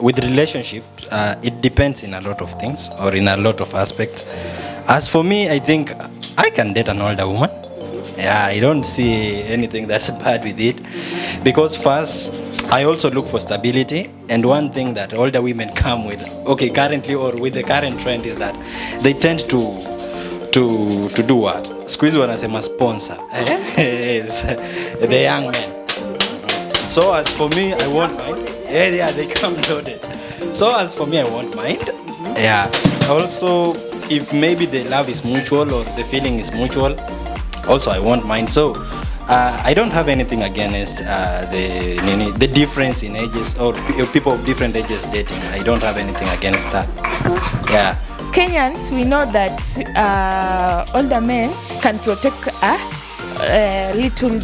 with relationship, it depends in a lot of things or in a lot of aspects. As for me, I think I can date an older woman. Yeah, I don't see anything that's bad with it, because first, I also look for stability, and one thing that older women come with, okay, currently or with the current trend, is that they tend to do what? Squeeze wanasema sponsor. Yes, the young men. So as for me, I won't mind. Yeah, they come loaded. So as for me, I won't mind. Yeah. Also, if maybe the love is mutual or the feeling is mutual, also I won't mind. So I don't have anything against the difference in ages or people of different ages dating. I don't have anything against that. Yeah. Kenyans, we know that older men can protect little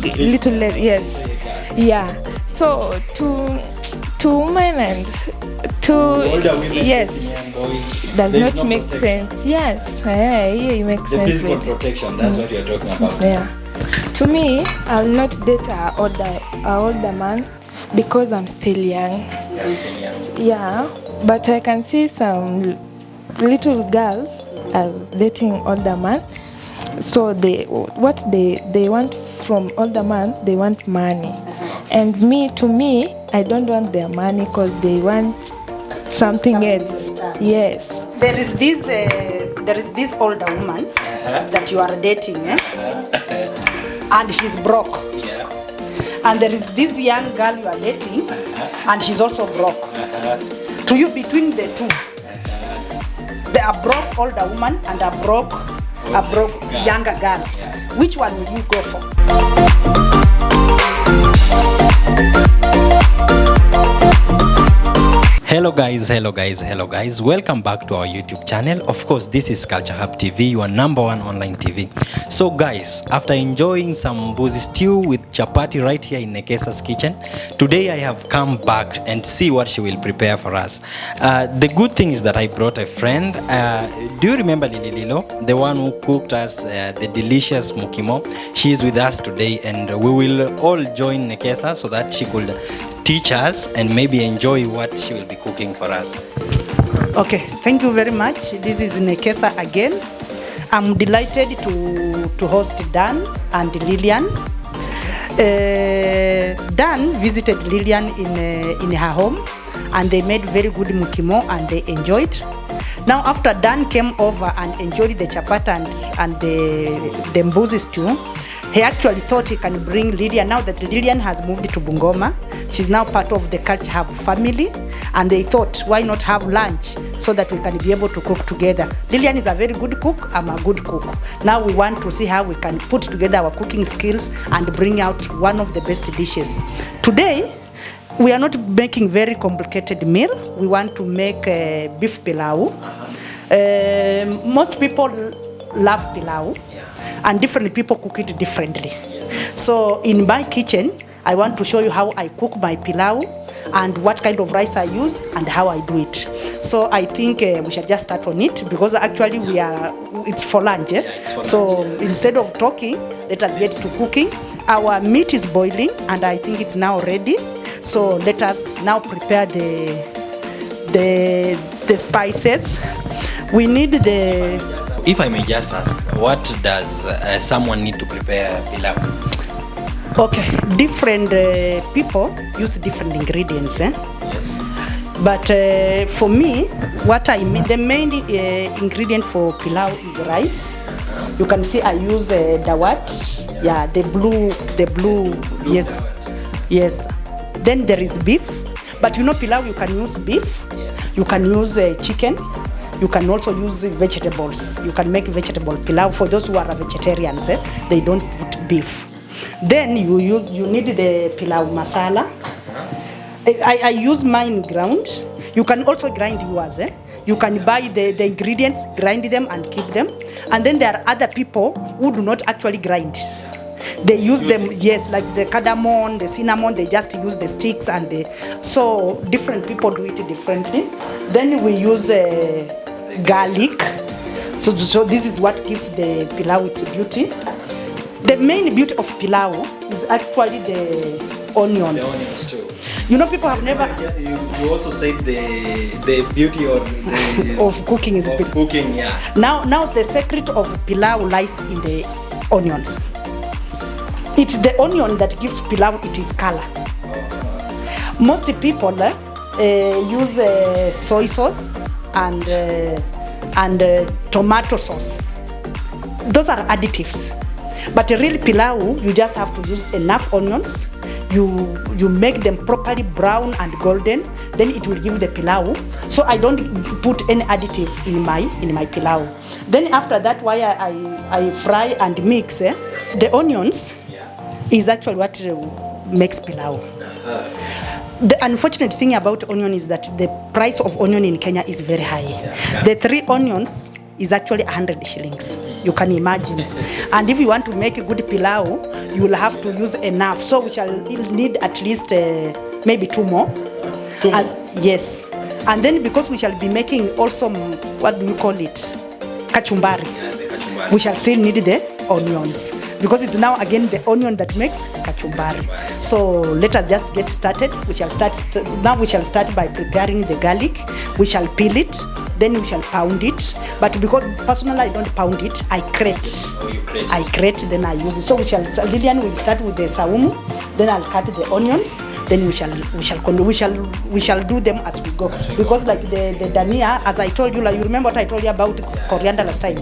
yes, yeah. So to women and to older women, yes, boys, does not no make protection. sense. Yes, it makes The sense. physical With protection, that's what you're talking about. yeah. To me, I'll not date a older man because I'm still young. You're still young. Yeah, but I can see some little girls are dating older man. So they want from older man, they want money. And to me, I don't want their money because they want something else. Yes. There is this older woman that you are dating, and she's broke. Yeah. And there is this young girl you are dating, and she's also broke. To you, between the two, there are broke older woman and a broke younger girl. Which one will you go for? Hello guys, welcome back to our YouTube channel. Of course, this is Culture Hub TV, your number one online TV. So guys, after enjoying some mbuzi stew with chapati right here in Nekesa's kitchen, today I have come back and see what she will prepare for us. The good thing is that I brought a friend. Do you remember Lili Lilo, the one who cooked us the delicious mukimo? She is with us today, and we will all join Nekesa so that she could teach us and maybe enjoy what she will be cooking for us. Okay, thank you very much. This is Nekesa again. I'm delighted to host Dan and Lillian. Dan visited Lillian in her home, and they made very good mukimo and they enjoyed. Now after Dan came over and enjoyed the chapata and the mbuzi stew, he actually thought he can bring Lillian. Now that Lillian has moved to Bungoma, she's now part of the Culture Hub family, and they thought, why not have lunch so that we can be able to cook together. Lillian is a very good cook, I'm a good cook. Now we want to see how we can put together our cooking skills and bring out one of the best dishes. Today, we are not making very complicated meal. We want to make beef pilau. Most people love pilau, and different people cook it differently. So in my kitchen, I want to show you how I cook my pilau and what kind of rice I use and how I do it. So I think we should just start on it, because actually it's for lunch. It's for so lunch. Instead of talking, let us get to cooking. Our meat is boiling and I think it's now ready. So let us now prepare the spices. We need the... If I may just ask, what does someone need to prepare pilau? Okay, different people use different ingredients. Yes. But for me, what I mean, the main ingredient for pilau is rice. You can see I use dawat. Yeah, the blue. Yes, yes. Then there is beef. But you know, pilau you can use beef. Yes. You can use chicken. You can also use vegetables. You can make vegetable pilau. For those who are vegetarians, they don't put beef. Then you need the pilau masala. I use mine ground. You can also grind yours. You can buy the ingredients, grind them and keep them. And then there are other people who do not actually grind. They use them, yes, like the cardamom, the cinnamon, they just use the sticks so different people do it differently. Then we use garlic. So this is what gives the pilau its beauty. The main beauty of pilau is actually the onions. The onions too. You know, people have never You also said the beauty or of cooking is of cooking, yeah. Now the secret of pilau lies in the onions. It's the onion that gives pilau its color. Most people use soy sauce and tomato sauce. Those are additives. But a real pilau, you just have to use enough onions. You make them properly brown and golden, then it will give the pilau. So I don't put any additive in my pilau. Then after that, why I fry and mix the onions is actually what makes pilau. The unfortunate thing about onion is that the price of onion in Kenya is very high. The 3 onions is actually 100 shillings. You can imagine. And if you want to make a good pilau, you will have to use enough. So we shall need at least maybe 2 more. Yes. And then because we shall be making also, what do you call it? Kachumbari. We shall still need the onions. Because it's now again the onion that makes kachumbari. So let us just get started. We shall start by preparing the garlic. We shall peel it, then we shall pound it. But because personally I don't pound it, I grate. Oh, you grate. I grate, then I use it. So Lillian will start with the saumu, then I'll cut the onions, then we shall do them as we go. Because like the dania, as I told you, like you remember what I told you about coriander last time.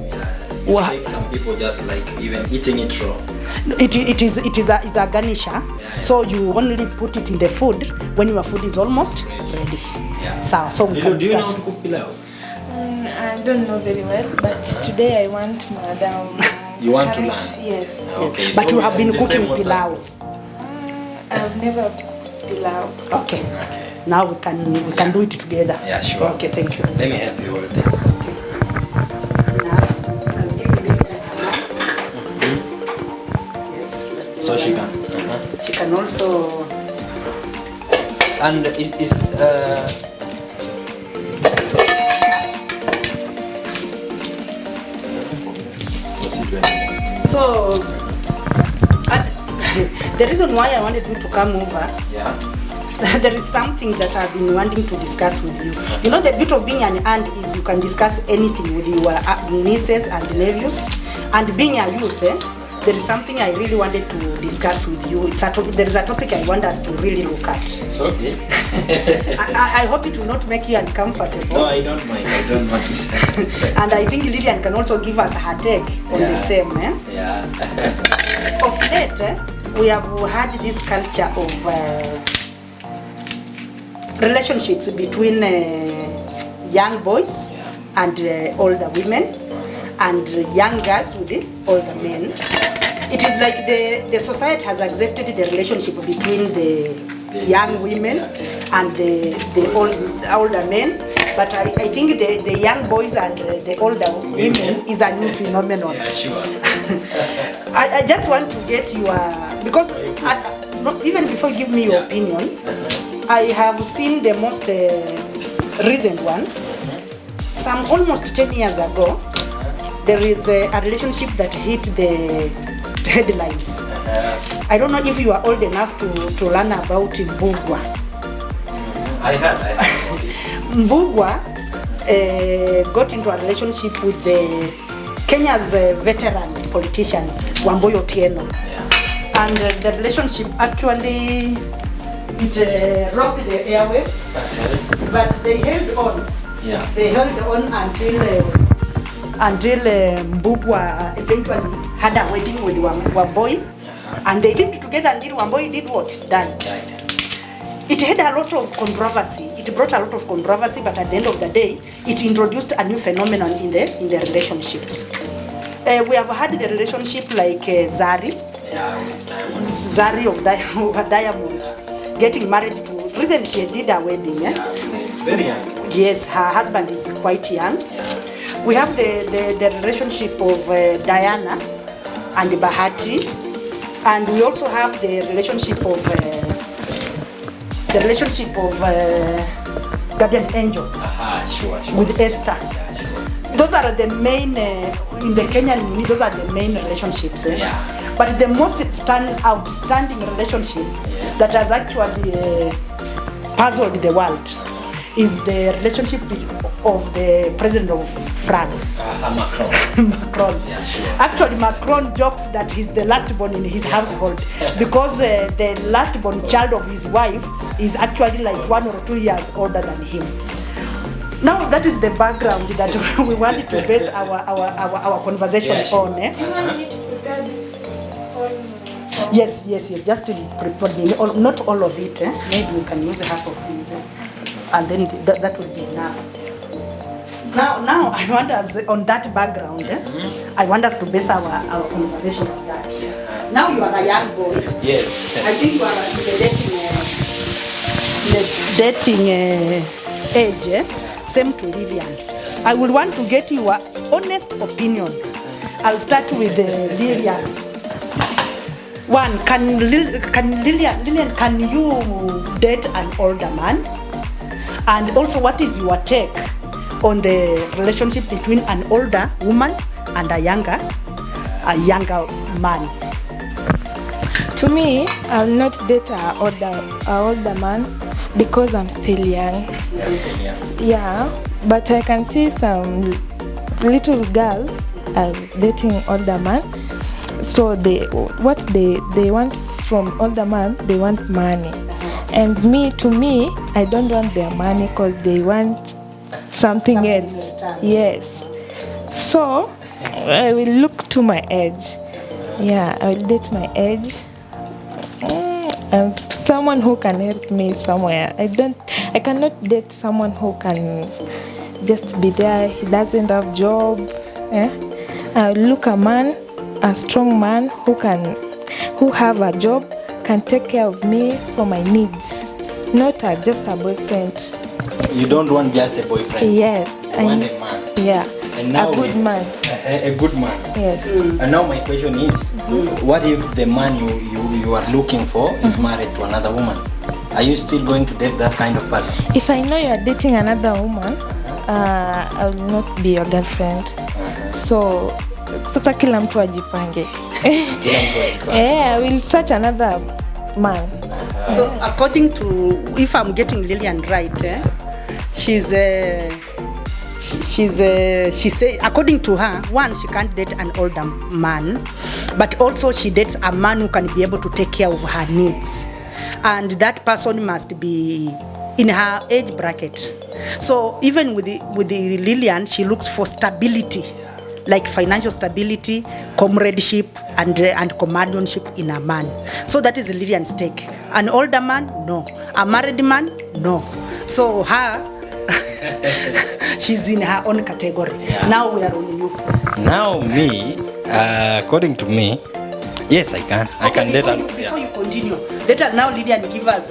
Some people just like even eating it raw. It is a garnisher. Yeah. So you only put it in the food when your food is almost ready. Yeah. So we can Do you know start. how to cook pilau? I don't know very well, but today I want Madam. You want to learn? Yes. Okay. But so you have been cooking same pilau. I've never cooked pilau. Okay. Now we can do it together. Yeah, sure. Okay, thank you. Let me help you with this. So she can. She can also. And is So the reason why I wanted you to come over. Yeah. There is something that I've been wanting to discuss with you. You know, the beauty of being an aunt is you can discuss anything with your nieces and nephews. And being a youth, there is something I really wanted to discuss with you. There is a topic I want us to really look at. It's okay. I hope it will not make you uncomfortable. No, I don't mind. And I think Lillian can also give us her take on the same. Yeah. Of late, we have had this culture of relationships between young boys and older women, and young girls with the older men. It is like the society has accepted the relationship between the young women and the older men. But I think the young boys and the older women is a new phenomenon. Yeah, sure. I just want to get your, because even before you give me your opinion, I have seen the most recent one. Some almost 10 years ago, there is a relationship that hit the headlines. I don't know if you are old enough to learn about Mbugwa. I had. Mbugwa got into a relationship with the Kenya's veteran politician, Wambui Otieno. And the relationship actually rocked the airwaves, but they held on. Yeah. They held on until Mbugwa eventually had a wedding with Wambui, and they lived together until Wambui did what? Died. It had a lot of controversy. It brought a lot of controversy, but at the end of the day, it introduced a new phenomenon in the relationships. We have had the relationship like Zari of Diamond, getting married to. Recently, she did a wedding. Very young. Yes, her husband is quite young. We have the relationship of Diana and Bahati, and we also have the relationship of Guardian Angel with Esther. Those are the main in the Kenyan community. Those are the main relationships. But the most outstanding relationship that has actually puzzled the world is the relationship of the president of France. Macron. Macron. Yeah, sure. Actually, Macron jokes that he's the last born in his household because the last born child of his wife is actually like 1 or 2 years older than him. Now that is the background that we wanted to base our conversation on. You want me to prepare this? Yes. Just to prepare not all of it. Maybe we can use half of this, and then that will be enough. Now I want us on that background. I want us to base our conversation on that. Now you are a young boy. Yes. I think you are in the dating age, same to Lillian. I would want to get your honest opinion. I'll start with Lillian. One, can Lillian, can you date an older man? And also, what is your take on the relationship between an older woman and a younger man? To me, I'll not date a older man because I'm still young. You're still young. Yeah, but I can see some little girls are dating older man. So what they want from older man, they want money. And to me, I don't want their money because they want something else. Yes. So I will look to my age. Yeah, I will date my age. And someone who can help me somewhere. I cannot date someone who can just be there. He doesn't have job. I will look a strong man who have a job, can take care of me for my needs, not just a boyfriend. You don't want just a boyfriend. Yes. You want a man. Yeah. And now a good man. A good man. Yes. And now my question is, what if the man you are looking for is married to another woman? Are you still going to date that kind of person? If I know you are dating another woman, I will not be your girlfriend. So, sasa kila mtu ajipange. I will search another man. So, according to, if I'm getting Lillian right, she say, according to her, one, she can't date an older man, but also she dates a man who can be able to take care of her needs, and that person must be in her age bracket. So even with the Lillian, she looks for stability, like financial stability, comradeship, and companionship in a man. So that is Lillian's take. An older man, no. A married man, no. So her, she's in her own category. Yeah. Now we are on you. Now me, according to me, yes, I can. I can date. Before you continue, let us now, Lillian, give us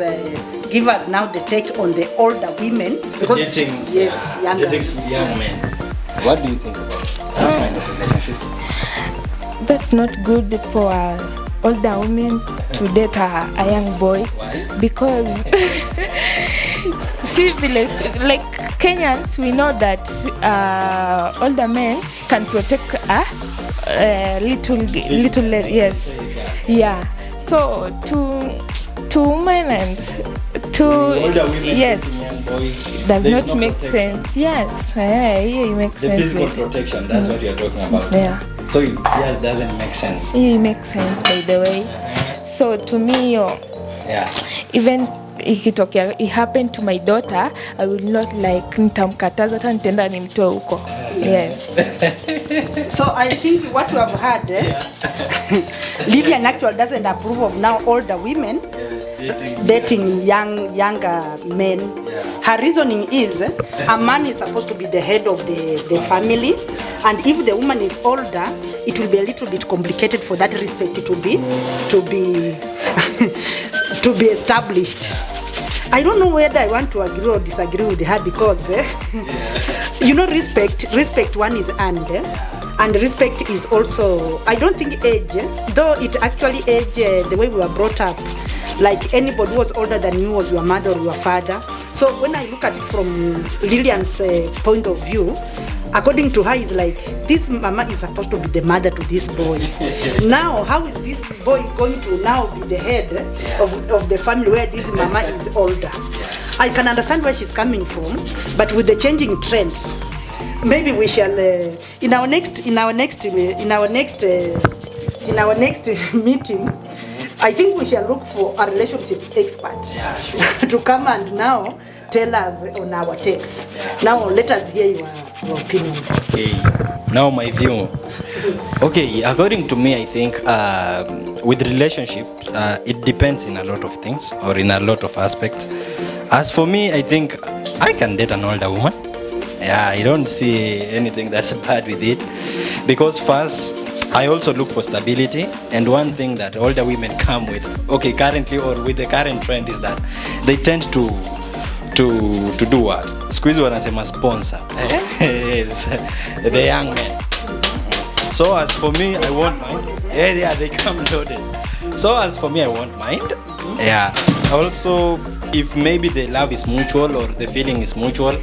now the take on the older women, because dating, younger. Dating young men. What do you think about that kind of relationships? That's not good for older women to date a young boy. Why? Because see, like Kenyans, we know that older men can protect little yes, yeah. So to women and to older women, yes, young boys, does not make sense. Yes, it makes the sense. physical protection, that's what you're talking about. Yeah. So it just doesn't make sense. It makes sense, by the way. So to me, Yeah. even ikitokea it happened to my daughter, I will not like nitamkataza hata nitaenda nimtoe huko. Yes. So I think what you have heard, Lillian actually doesn't approve of now older women dating younger men. Yeah. Her reasoning is a man is supposed to be the head of the family, and if the woman is older, it will be a little bit complicated for that respect to be to be established. I don't know whether I want to agree or disagree with her, because you know, respect one is earned, and respect is also, I don't think age, though it actually age the way we were brought up, like anybody who was older than you was your mother or your father. So when I look at it from Lillian's point of view, according to her, is like, this mama is supposed to be the mother to this boy. Now, how is this boy going to now be the head of the family where this mama is older? I can understand where she's coming from, but with the changing trends, maybe we shall in our next meeting, I think we shall look for a relationship expert to come and now tell us on our takes. Now let us hear your opinion. Okay, now my view. Okay, according to me, I think with relationship, it depends in a lot of things or in a lot of aspects. As for me, I think I can date an older woman. Yeah, I don't see anything that's bad with it, because first, I also look for stability, and one thing that older women come with, okay, currently or with the current trend, is that they tend to do what? Squeeze wanasema sponsor. Yes, the young men. So as for me, I won't mind. Yeah, they come loaded. So as for me, I won't mind. Yeah. Also, if maybe the love is mutual or the feeling is mutual,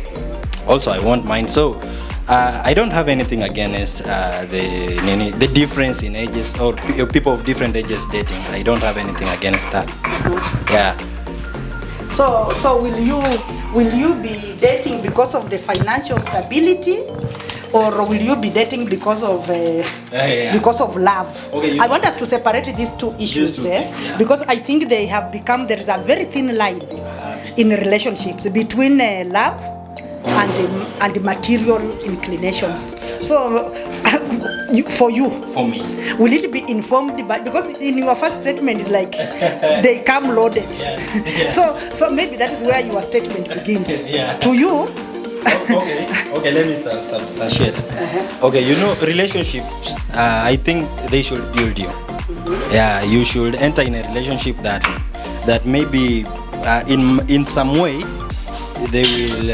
also I won't mind. So I don't have anything against the difference in ages or people of different ages dating. I don't have anything against that. Yeah. So will you be dating because of the financial stability, or will you be dating because of love? Okay, I want us to separate these two issues, because I think there is a very thin line in relationships between love and material inclinations. So for me, will it be informed by, because in your first statement is like they come loaded. So maybe that is where your statement begins. To you. Okay, let me substantiate. Okay, relationships, I think they should build you. Yeah, you should enter in a relationship that maybe in some way they will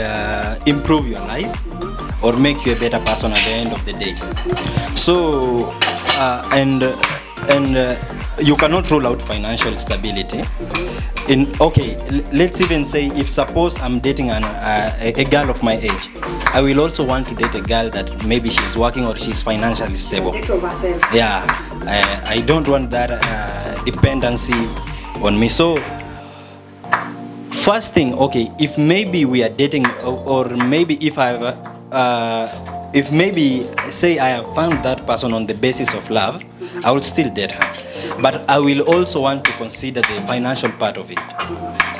improve your life or make you a better person at the end of the day. So and you cannot rule out financial stability. Let's even say, if suppose I'm dating a girl of my age, I will also want to date a girl that maybe she's working or she's financially stable. Yeah, I don't want that dependency on me. So first thing, if maybe we are dating, or maybe if maybe say I have found that person on the basis of love, I will still date her. But I will also want to consider the financial part of it.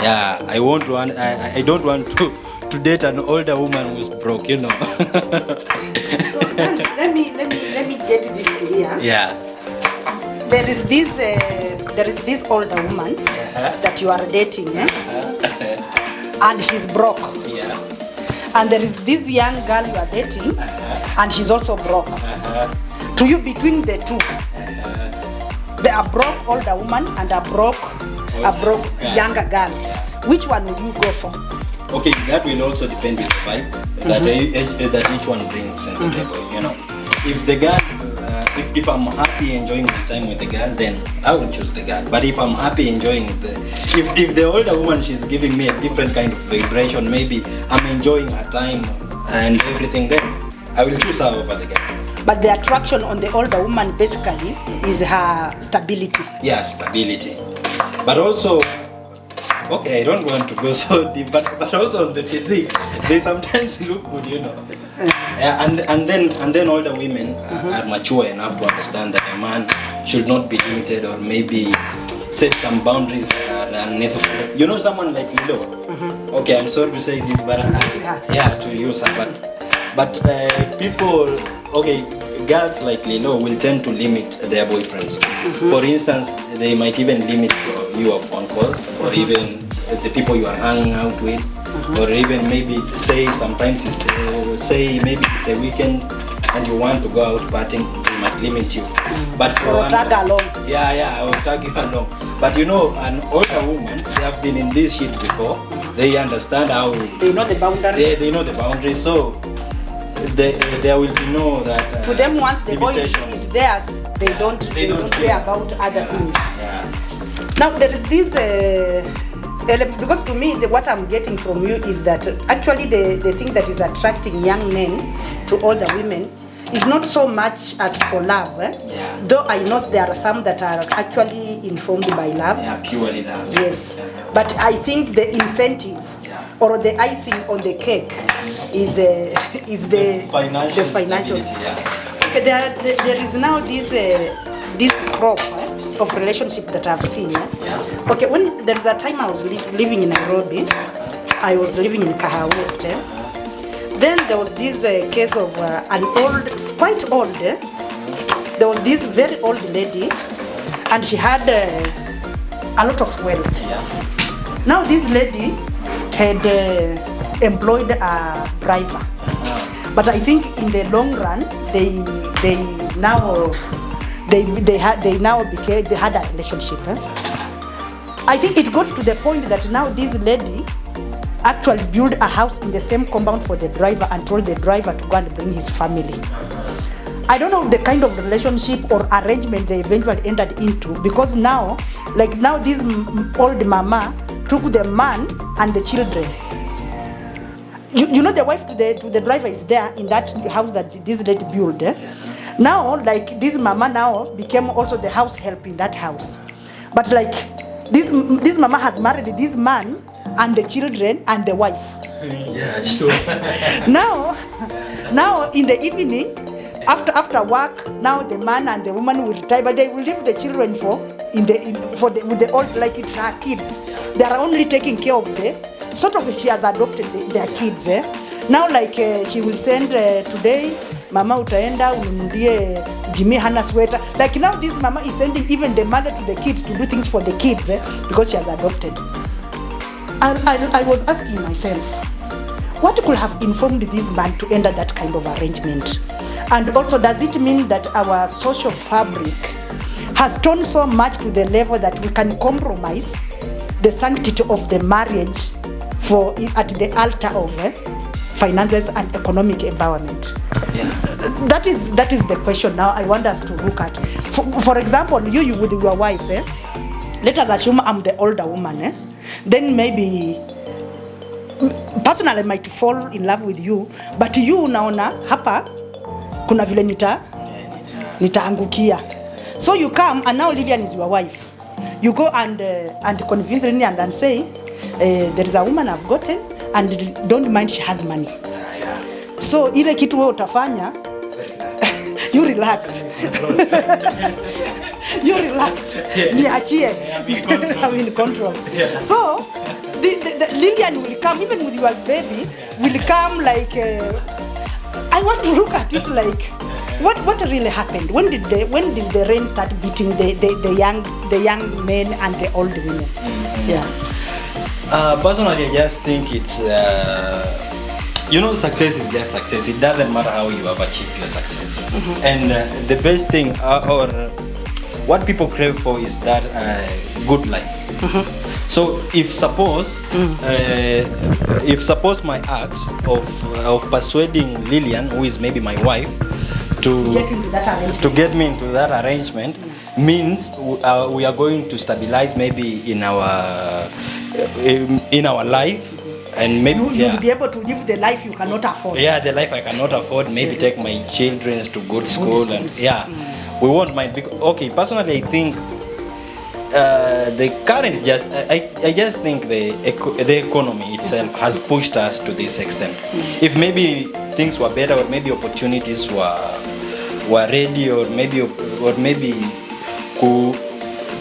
Yeah, I don't want to date an older woman who's broke, So let me get this clear. Yeah. There is this older woman that you are dating, and she's broke. Yeah. And there is this young girl you are dating, and she's also broke. To you, between the two, there are broke older woman and a broke younger girl. Which one will you go for? Okay, that will also depend on the vibe that each one brings in the table. If the girl, if I'm happy enjoying the time with the girl, then I will choose the girl. But if I'm happy enjoying if the older woman, she's giving me a different kind of vibration, maybe I'm enjoying her time and everything, then I will choose her over the girl. But the attraction on the older woman basically is her stability. Yeah, stability. But also, I don't want to go so deep, but also on the physique, they sometimes look good, and then older women are mature enough to understand that a man should not be limited or maybe set some boundaries that are unnecessary. Someone like Pilau. Okay, I'm sorry to say this, but to use her, but people, girls like Lilo will tend to limit their boyfriends. For instance, they might even limit your phone calls, or even the people you are hanging out with, or even maybe say sometimes maybe it's a weekend and you want to go out partying, they might limit you. But or tag along. Or tag you along. But an older woman, they have been in this shit before. They understand how. They know the boundaries. They know the boundaries. So there will be no that. To them, once the boy is theirs, they don't care about other things. Yeah. Now there is this Because to me, what I'm getting from you is that actually the thing that is attracting young men to older women is not so much as for love. Yeah. Though I know there are some that are actually informed by love. Yeah, purely love. Yes. But I think the incentive or the icing on the cake is the financial. Yeah. Okay, there is now this crop of relationship that I've seen. Yeah. Okay, when there's a time I was living in Nairobi, I was living in Kaha West. Then there was this case of an old, quite old. There was this very old lady, and she had a lot of wealth. Yeah. Now this lady had employed a driver, but I think in the long run they had a relationship. I think it got to the point that now this lady actually built a house in the same compound for the driver and told the driver to go and bring his family. I don't know the kind of relationship or arrangement they eventually entered into, because now this old mama took the man and the children. You know the wife to the driver is there in that house that this lady built. Now this mama now became also the house help in that house. But this mama has married this man and the children and the wife. Yeah, sure. now in the evening, after work, now the man and the woman will retire, but they will leave the children with the old, like it's her kids. They are only taking care of she has adopted their kids. Now she will send today, mama utaenda ununulie Jimmy hana sweater. Now this mama is sending even the mother to the kids to do things for the kids because she has adopted. I was asking myself, what could have informed this man to enter that kind of arrangement? And also, does it mean that our social fabric has turned so much to the level that we can compromise the sanctity of the marriage at the altar of finances and economic empowerment? Yeah. That is the question now I want us to look at. For example, you with your wife, let us assume I'm the older woman. Then maybe personally I might fall in love with you, but you unaona hapa kuna vile nitaangukia. So you come and now Lilian is your wife. You go and convince Lilian and say there is a woman I've gotten and don't mind she has money. So ile kitu wewe utafanya you relax. You relax. Niachie. I'm in control. Yeah. So the Lilian will come, even with your baby, will come I want to look at it what really happened? When did the rain start beating the young men and the old women? Mm-hmm. Yeah. Personally, I just think it's success is just success. It doesn't matter how you have achieved your success. Mm-hmm. And the best thing or what people crave for is that good life. Mm-hmm. So if suppose my act of persuading Lilian, who is maybe my wife, to get me into that arrangement, means we are going to stabilize maybe in our life. And maybe you'll be able to live the life you cannot afford. Yeah, the life I cannot afford. Maybe take my children to good school and we won't mind. Okay, personally, I think the current I just think the economy itself has pushed us to this extent. If maybe things were better, or maybe opportunities were ready, or maybe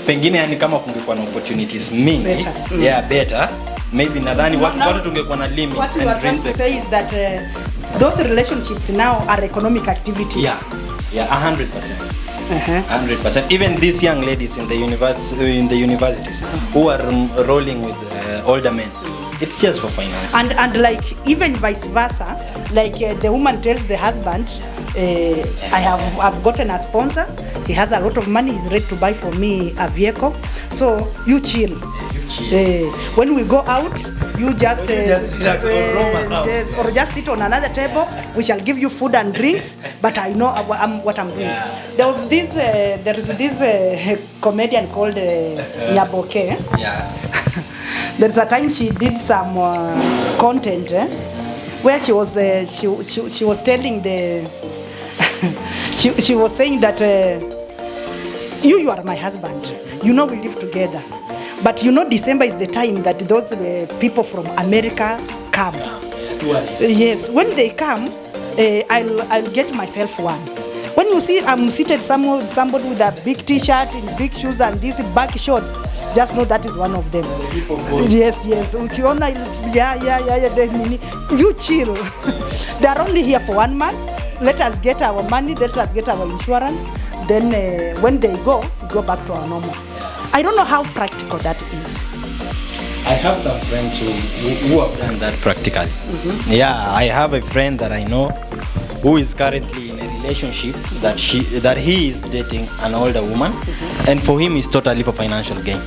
pengine yani kama kungekuwa na opportunities mingi better. Maybe nadhani watu tungekuwa na limits and respect. What you are trying to say is that those relationships now are economic activities. Yeah, 100%. 100%. Even these young ladies in the universities who are rolling with older men, it's just for finance. And even vice versa, the woman tells the husband, I've gotten a sponsor. He has a lot of money. He's ready to buy for me a vehicle. So you chill. When we go out, you just relax or just sit on another table. We shall give you food and drinks, but I know what I'm doing. There is this comedian called Nyaboke. There's a time she did some content where she was she was telling the she was saying that you are my husband. You know we live together, but you know December is the time that those people from America come. Yes, when they come, I'll get myself one. When you see I'm seated somebody with a big T-shirt and big shoes and these back shorts, just know that is one of them. Yes. Ukiona, yeah. You chill. They are only here for 1 month. Let us get our money. Let us get our insurance. Then when they go back to our normal. I don't know how practical that is. I have some friends who have done that practically. Mm-hmm. Yeah, I have a friend that I know who is currently in a relationship that he is dating an older woman, mm-hmm. and for him it's totally for financial gain.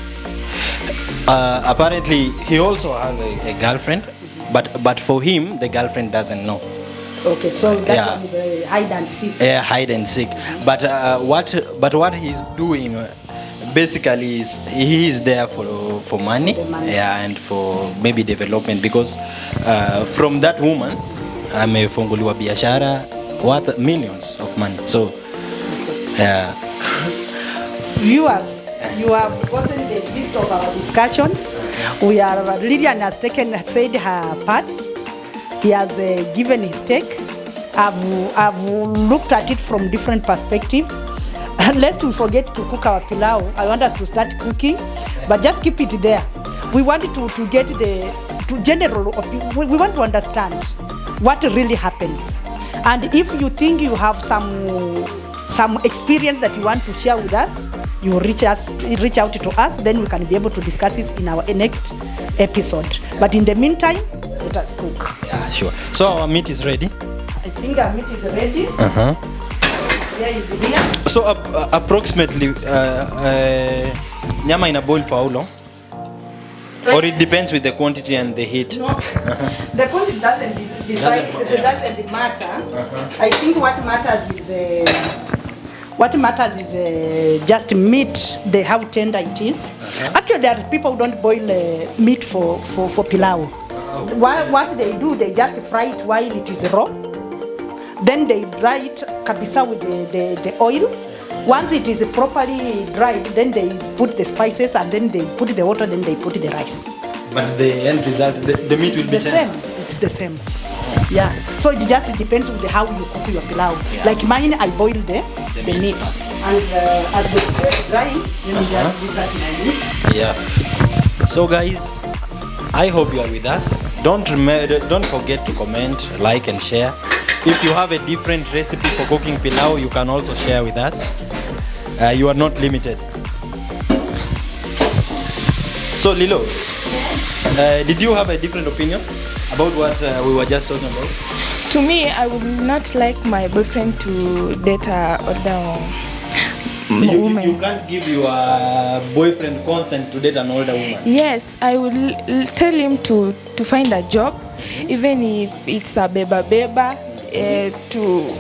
Apparently he also has a girlfriend, but for him the girlfriend doesn't know. Okay, so that one is a hide and seek. Yeah, hide and seek. But what he's doing basically is he is there for money, yeah, and for maybe development, because from that woman amefunguliwa biashara worth millions of money. So yeah. Viewers, you have gotten the gist of our discussion. Lillian has said her part. He has given his take. I've looked at it from different perspectives. Lest we forget to cook our pilau, I want us to start cooking, but just keep it there. We want to get general. We want to understand what really happens, and if you think you have some experience that you want to share with us, you reach out to us. Then we can be able to discuss this in our next episode. But in the meantime, let us cook. Yeah, sure. So our meat is ready. I think our meat is ready. Is here. So approximately nyama ina boil for how long? Or it depends with the quantity and the heat? No, the quantity doesn't decide. It doesn't matter. I think what matters is just meat, how tender it is. Actually, there are people who don't boil meat for pilau. What they do, they just fry it while it is raw. Then they dry it kabisa with the oil. Once it is properly dried, then they put the spices and then they put the water, then they put the rice. But the end result, the meat will be the same. It's the same. Yeah. So it just depends with how you cook your pilau. Yeah. Like mine, I boil the meat. And as the food is drying, then we just put that in my meat. Yeah. So guys, I hope you are with us. Don't forget to comment, like and share. If you have a different recipe for cooking pilau, you can also share with us. You are not limited. So Lilo, did you have a different opinion about what we were just talking about? To me, I would not like my boyfriend to date a older woman. You can't give your boyfriend consent to date an older woman? Yes, I will tell him to find a job, even if it's a beba. To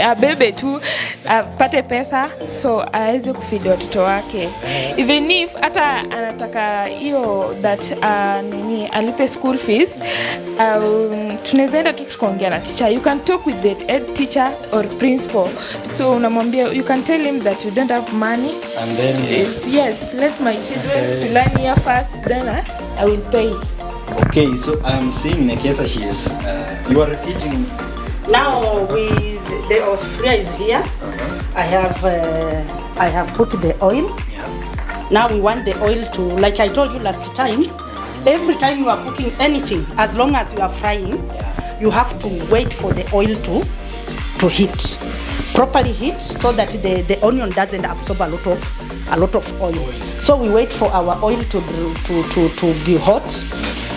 abebe tu apate pesa so aweze kufidi watoto wake, even if hata anataka hiyo that nini alipe school fees, tunaweza enda tu tukaongea na teacher. You can talk with the head teacher or principal, so unamwambia, you can tell him that you don't have money, and then yes, let my children to learn here first, then I will pay. Okay, so I'm seeing Nekesa, she is you are eating. Now the osfria is here. I have put the oil. Yeah. Now we want the oil to, like I told you last time, every time you are cooking anything, as long as you are frying, you have to wait for the oil to heat, properly heat, so that the onion doesn't absorb a lot of oil. So we wait for our oil to be hot.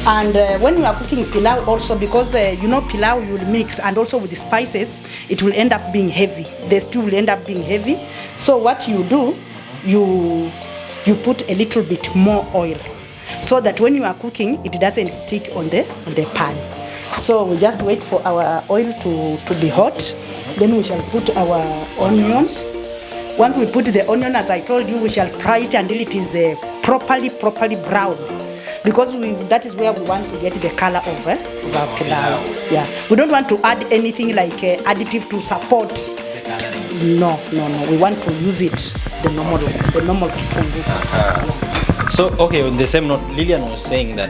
And when you are cooking pilau also, because pilau you will mix, and also with the spices, it will end up being heavy. The stew will end up being heavy. So what you do, you put a little bit more oil, so that when you are cooking, it doesn't stick on the pan. So we just wait for our oil to be hot. Then we shall put our onions. Once we put the onion, as I told you, we shall fry it until it is properly brown. because that is where we want to get the color of our pilau. Yeah, we don't want to add anything like additive to support. No. We want to use it the normal kitungu. So okay, on the same note, Lillian was saying that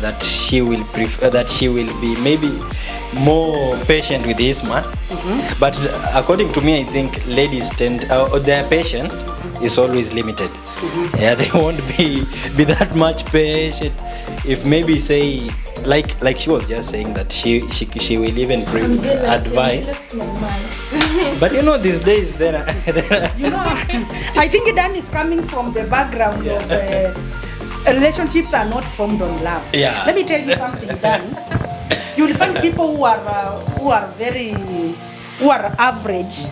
that she will prefer that she will be maybe more patient with this man. But according to me, I think ladies tend their patience is always limited. Yeah, they won't be that much patient. If maybe say like she was just saying that she will even advise. But you know these days then you know, I think Dan is coming from the background of relationships are not formed on love. Yeah. Let me tell you something, Dan. You will find people who are average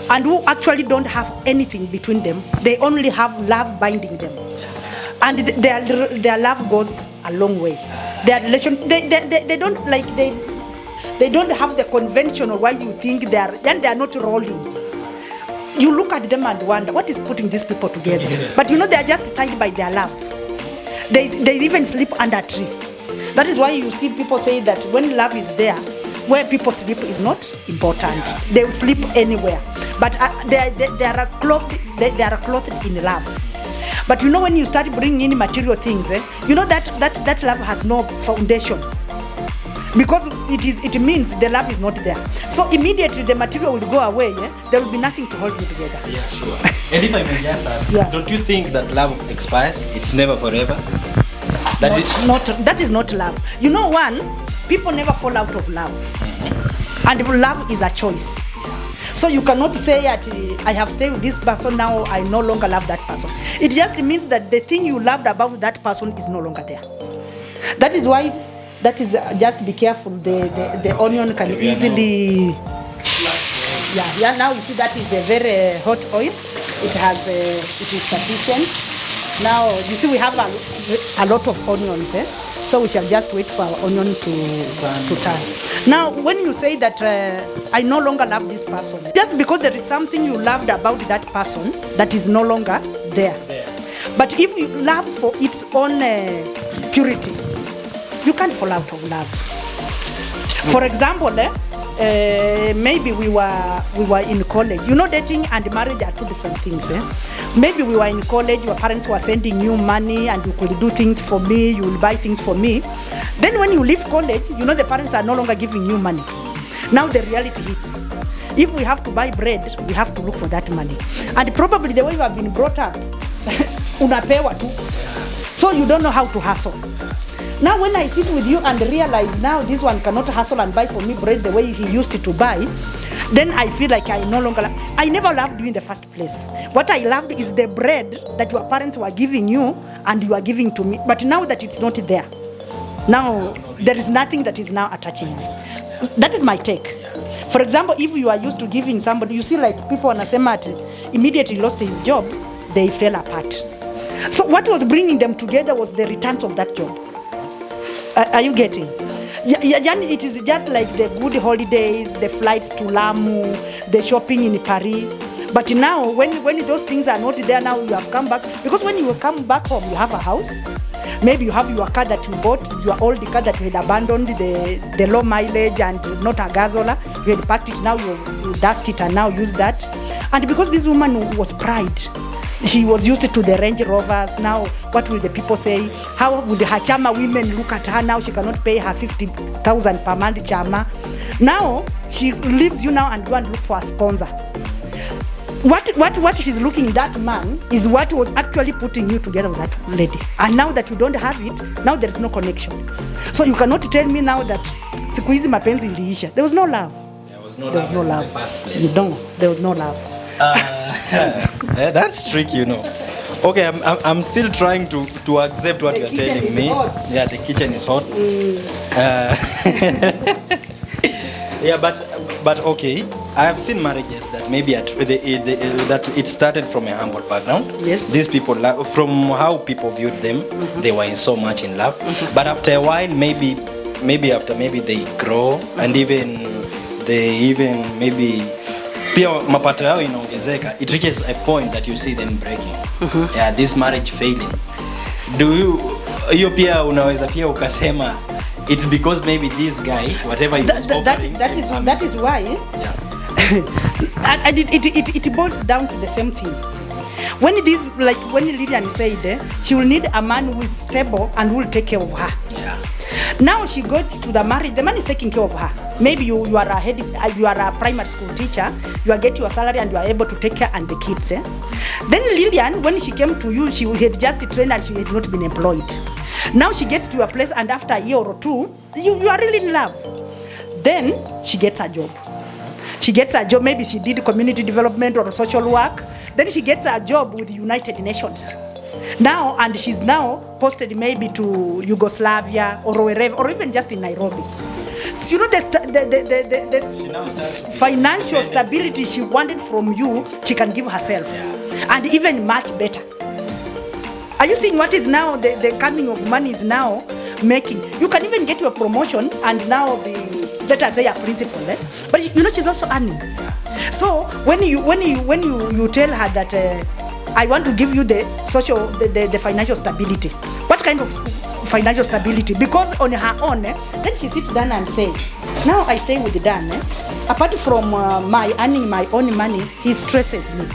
and who actually don't have anything between them. They only have love binding them, and their love goes a long way. Their relation, they don't like they don't have the conventional why you think they are not rolling. You look at them and wonder what is putting these people together. But you know they are just tied by their love. They even sleep under a tree. That is why you see people say that when love is there, where people sleep is not important. They will sleep anywhere. But they are clothed in love. But you know when you start bringing in material things, you know that love has no foundation. Because it means the love is not there. So immediately the material will go away, there will be nothing to hold you together. Yeah, sure. And if I may just ask, don't you think that love expires? It's never forever? That is not love. You know, people never fall out of love. And love is a choice. So you cannot say that I have stayed with this person, now I no longer love that person. It just means that the thing you loved about that person is no longer there. That is why, just be careful. The onion can easily, now you see that is a very hot oil. It is sufficient. Now you see we have a lot of onions, so we shall just wait for our onion to turn. Now when you say that I no longer love this person, just because there is something you loved about that person that is no longer there. But if you love for its own purity, you can't fall out of love. For example, maybe we were in college. You know, dating and marriage are two different things. Maybe we were in college, your parents were sending you money and you could do things for me, you will buy things for me. Then when you leave college, you know the parents are no longer giving you money. Now the reality hits. If we have to buy bread, we have to look for that money. And probably the way you have been brought up, unapewa tu. So you don't know how to hustle. Now when I sit with you and realize now this one cannot hustle and buy for me bread the way he used to buy, then I feel like I never loved you in the first place. What I loved is the bread that your parents were giving you and you are giving to me. But now that it's not there, now there is nothing that is now attaching us. That is my take. For example, if you are used to giving somebody, you see like people wanasema immediately lost his job, they fell apart. So what was bringing them together was the returns of that job. Are you getting? It is just like the good holidays, the flights to Lamu, the shopping in Paris. But now, when those things are not there, now you have come back. Because when you come back home, you have a house. Maybe you have your car that you bought, your old car that you had abandoned, the low mileage and not a gasola. You had packed it, now you dust it and now use that. And because this woman was pride, she was used to the Range Rovers. Now, what will the people say? How would her Chama women look at her now? She cannot pay her 50,000 per month Chama. Now, she leaves you now and go and look for a sponsor. What she's looking, that man, is what was actually putting you together with that lady. And now that you don't have it, now there is no connection. So you cannot tell me now that siku hizi mapenzi iliisha. There was no love. There was no love. In the first place. There was no love. That's tricky, you know. Okay, I'm still trying to accept what you're telling me. Hot. Yeah, the kitchen is hot. Yeah, but okay. I have seen marriages that maybe that it started from a humble background. Yes. These people, from how people viewed them, they were in so much in love. But after a while, maybe they grow and even maybe pia mapato yao inaongezeka. It reaches a point that you see them breaking. Yeah, this marriage failing. Do you hiyo pia unaweza pia ukasema it's because maybe this guy whatever he was offering. That is why. Yeah. And it boils down to the same thing. When Lillian said she will need a man who is stable and who will take care of her. Yeah. Now she goes to the marriage, the man is taking care of her. Maybe you are a primary school teacher, you are getting your salary and you are able to take care of the kids. Then Lillian, when she came to you, she had just trained and she had not been employed. Now she gets to your place and after a year or two, you are really in love. Then she gets a job. She gets a job, maybe she did community development or social work. Then she gets a job with the United Nations. Now, and she's now posted maybe to Yugoslavia or wherever, or even just in Nairobi. So you know the financial stability she wanted from you, she can give herself. And even much better. Are you seeing what is now the coming of money is now making? You can even get your promotion and now be, let us say, a principal. But you know she's also earning. So when you tell her that I want to give you the financial stability, what kind of financial stability? Because on her own, then she sits down and says, now I stay with Dan. Apart from my earning my own money, he stresses me.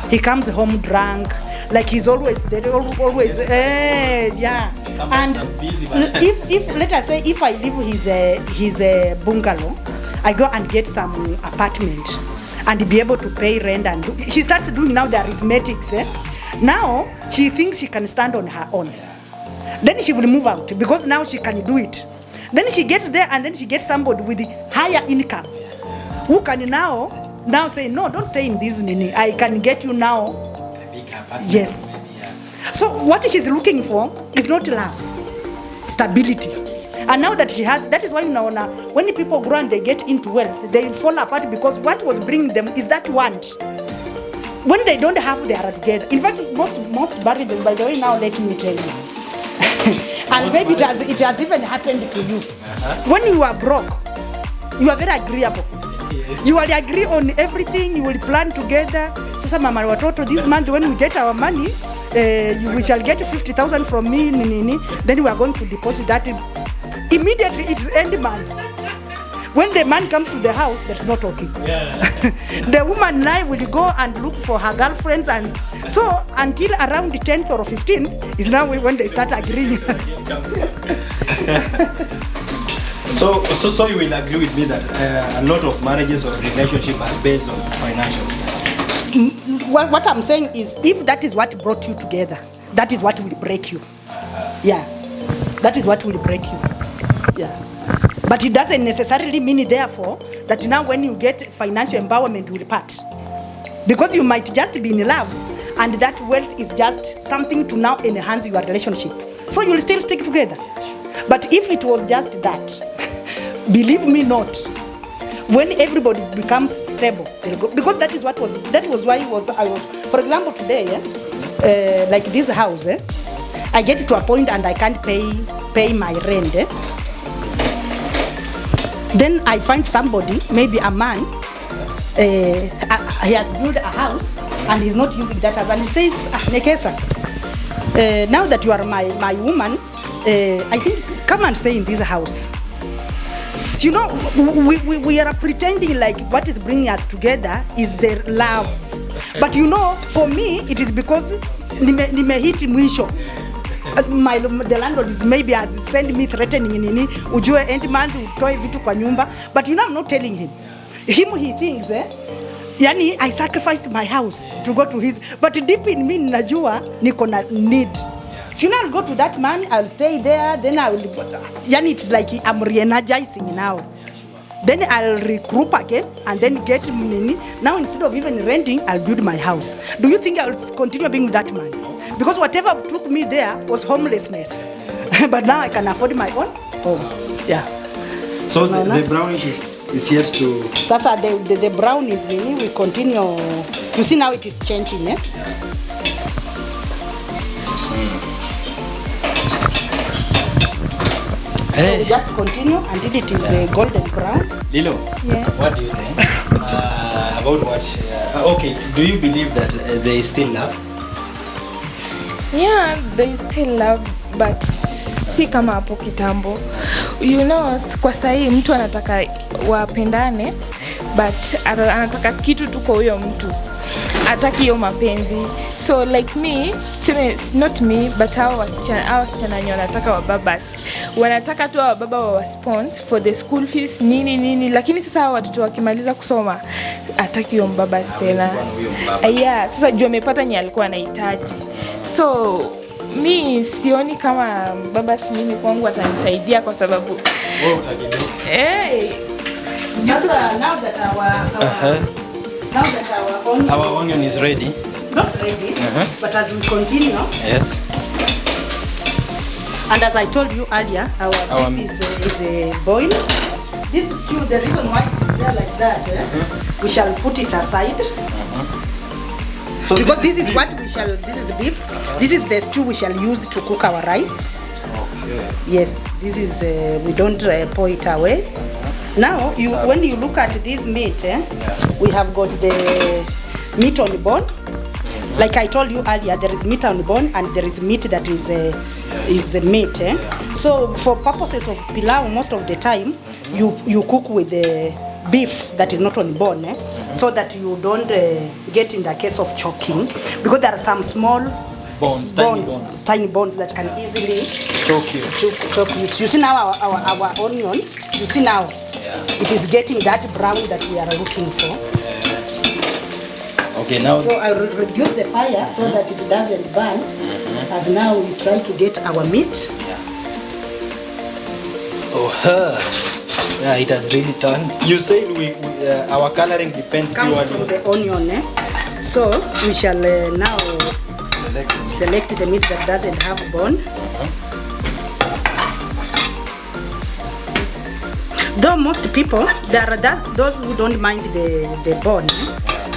He comes home drunk, like he's always there, always yeah. And if let us say if I leave his bungalow, I go and get some apartment and be able to pay rent, and she starts doing now the arithmetics. Now she thinks she can stand on her own. Then she will move out because now she can do it. Then she gets there and then she gets somebody with higher income who can now say, no, don't stay in this nini. I can get you now. Yes. So what she's looking for is not love, stability. And now that she has, that is why now when people grow and they get into wealth, they fall apart because what was bringing them is that want. When they don't have, they are together. In fact, most marriages, by the way, now let me tell you, and maybe it has even happened to you. When you are broke, you are very agreeable. Yes. You will agree on everything. You will plan together. Sasa mama watoto, this month when we get our money, we shall get 50,000 from me. Then we are going to deposit that. Immediately it's end month. When the man comes to the house, there's no talking. Yeah. The woman and I will go and look for her girlfriends, and so until around the 10th or 15th is now when they start agreeing. So you will agree with me that a lot of marriages or relationships are based on financial stuff. What I'm saying is, if that is what brought you together, that is what will break you. Yeah, that is what will break you. Yeah. But it doesn't necessarily mean, therefore, that now when you get financial empowerment, you will part. Because you might just be in love, and that wealth is just something to now enhance your relationship. So you'll still stick together. But if it was just that, believe me not, when everybody becomes stable, they'll go. Because that was why I was, for example, today, like this house, I get to a point and I can't pay my rent. Then I find somebody, maybe a man, he has built a house and he's not using that house. And he says, Nekesa, now that you are my woman, I think, come and stay in this house. So, you know, we are pretending like what is bringing us together is the love. But you know, for me, it is because nimehiti mwisho. The landlord is maybe has sent me threatening nini ujue end month utoe vitu kwa nyumba, but you know I'm not telling him. He thinks yani I sacrificed my house to go to his, but deep in me najua niko na need. So you know I'll go to that man, I'll stay there, then I will, yani it's like I'm re-energizing now. Then I'll regroup again and then get money. Now instead of even renting, I'll build my house. Do you think I'll continue being with that man? Because whatever took me there was homelessness. But now I can afford my own home. Yeah. So the brownish is yet to... Sasa the brown is really, we continue. You see now it is changing, eh? So we just continue until it is golden brown. Lilo, yes. What do you think about what? Okay, do you believe that there is still love? Yeah, there is still love, but si kama hapo kitambo. You know, kwa sahii mtu anataka wapendane, but anataka kitu tu kwa huyo mtu, hataki hiyo mapenzi. So like me, not me, but hao wasichana wenye wanataka wababa, wanataka tu wababa wa sponsor for the school fees nini, lakini sasa hao watoto wakimaliza kusoma hataki hiyo mbaba tena. Yeah, sasa juu amepata nye alikuwa anahitaji. So mi sioni kama baba mimi kwangu atanisaidia kwa sababu sasa now that our onion is ready. Not ready, but as we continue. Yes. And as I told you earlier, our beef is a boil. This stew, the reason why it is there like that, we shall put it aside. So because this is what we shall, this is beef. This is the stew we shall use to cook our rice. Okay. Yes, this is, we don't pour it away. Now, when you look at this meat, we have got the meat on the bone. Like I told you earlier, there is meat on the bone and there is meat that is meat. So for purposes of pilau, most of the time, you cook with the beef that is not on bone, so that you don't get in the case of choking, because there are some small tiny bones that can easily choke you. You see now our onion, you see now, it is getting that brown that we are looking for. Okay, now. So I will reduce the fire so that it doesn't burn. As now we try to get our meat. Yeah, it has really turned. You said our coloring depends comes from the onion. So we shall now select the meat that doesn't have bone. Though most people, there are those who don't mind the bone.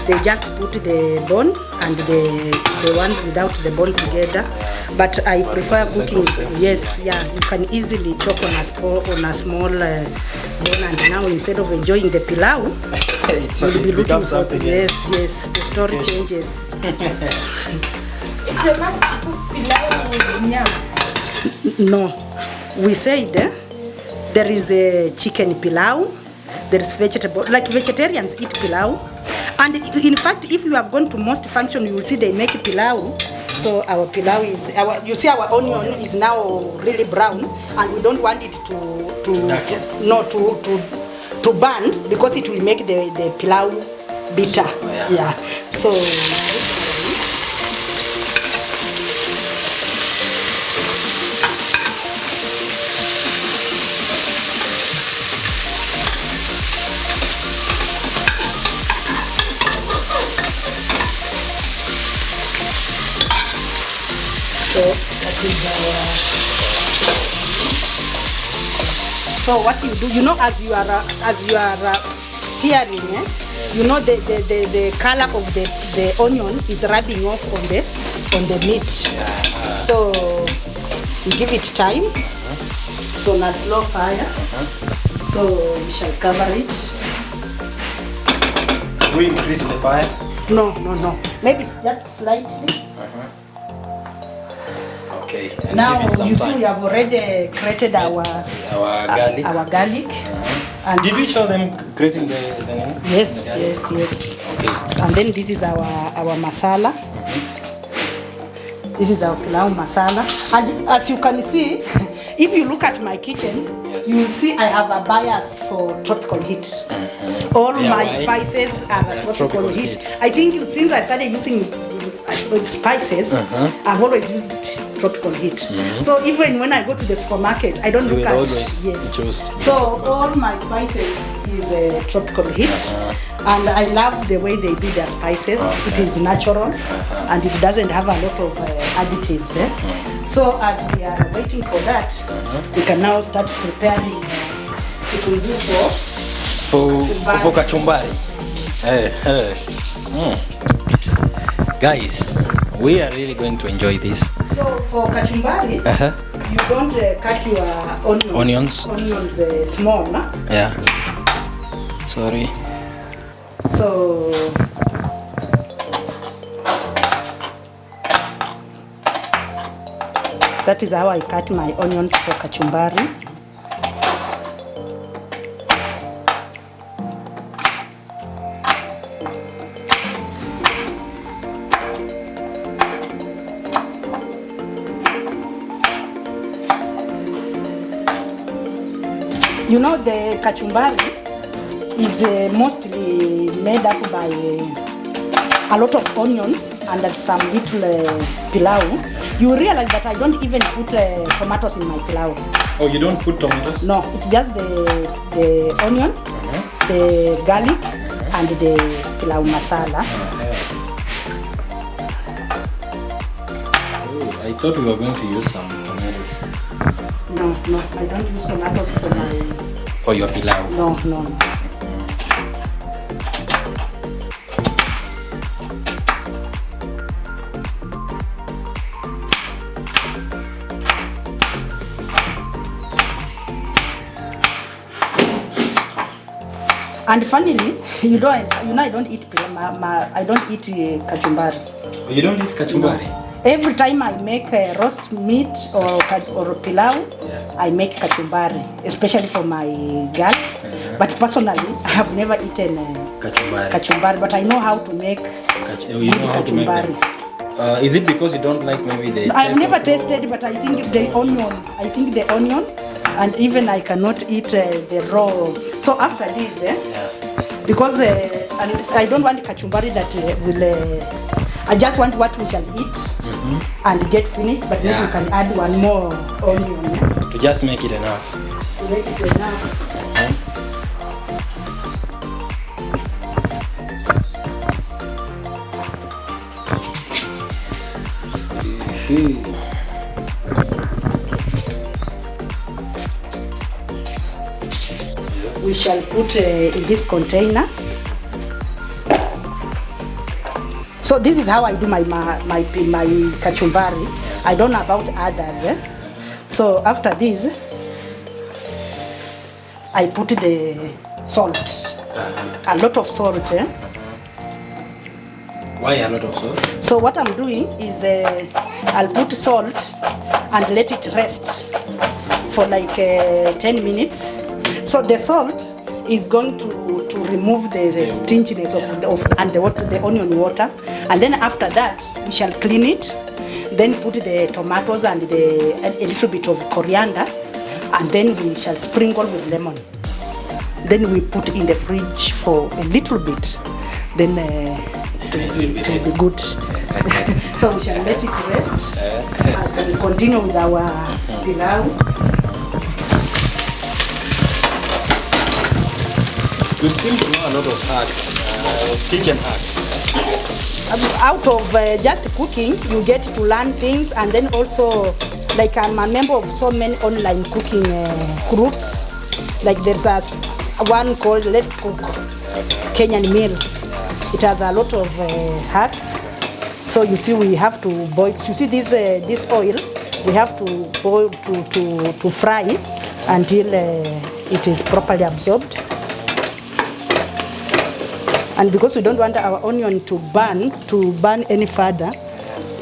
They just put the bone and the one without the bone together. But I prefer cooking. Yes, yeah, you can easily chop on a small bone, and now instead of enjoying the pilau, you'll be looking for the, yes, the story changes. It's a must to cook pilau with nyam. No, we said there is a chicken pilau, there is vegetable, like vegetarians eat pilau. And in fact, if you have gone to most functions, you will see they make pilau. So our pilau is, you see our onion is now really brown, and we don't want it to burn, because it will make the pilau bitter. Yeah. So. So that is so what you do, you know, as you are stirring, you know the color of the onion is rubbing off on the meat. So we give it time. So on a slow fire. So we shall cover it. We increase the fire? No. Maybe just slightly. Okay. And now give it some you time. see we have already created our garlic. Our garlic. And did we show them creating the yes. Okay. And then this is our masala. This is our pilau masala. And as you can see, if you look at my kitchen, you will see I have a bias for tropical heat. All my spices are tropical heat. I think since I started using spices, I've always used tropical heat. So even when I go to the supermarket, I don't look at So all my spices is tropical heat, and I love the way they do their spices. It is natural, and it doesn't have a lot of additives. So as we are waiting for that, we can now start preparing. It will do for kachumbari. Guys, we are really going to enjoy this. So for kachumbari, you don't cut your onions small. Yeah. Sorry. So That is how I cut my onions for kachumbari. You know, the kachumbari is mostly made up by a lot of onions and some little pilau. You realize that I don't even put tomatoes in my pilau. Oh, you don't put tomatoes? No, it's just the onion, the garlic, and the pilau masala. Oh, I thought we were going to use some tomatoes. No, I don't use tomatoes for your pilau. No. And funnily, you know, I don't eat I don't eat kachumbari. Oh, you don't eat kachumbari? No. Every time I make roast meat or pilau, I make kachumbari, especially for my girls. But personally, I have never eaten kachumbari, but I know how to make kachumbari. Is it because you don't like maybe the I've never tasted, but I think the onion, and even I cannot eat the raw. So after this, because I don't want kachumbari that will. I just want what we shall eat and get finished, but maybe you can add one more onion. To just make it enough. To make it enough. We shall put in this container. So this is how I do my kachumbari. I don't know about others. So after this, I put the salt. A lot of salt. Why a lot of salt? So what I'm doing is I'll put salt and let it rest for like 10 minutes. So the salt is going to remove the stinginess of the onion water, and then after that we shall clean it, then put the tomatoes and a little bit of coriander, and then we shall sprinkle with lemon. Then we put in the fridge for a little bit, then it will be good. So we shall let it rest as we continue with our pilau. You seem to know a lot of hacks, kitchen hacks. Out of just cooking, you get to learn things, and then also, like I'm a member of so many online cooking groups. Like there's one called Let's Cook Kenyan Meals. It has a lot of hacks. So you see, we have to boil. You see this oil, we have to boil to fry until it is properly absorbed. And because we don't want our onion to burn any further,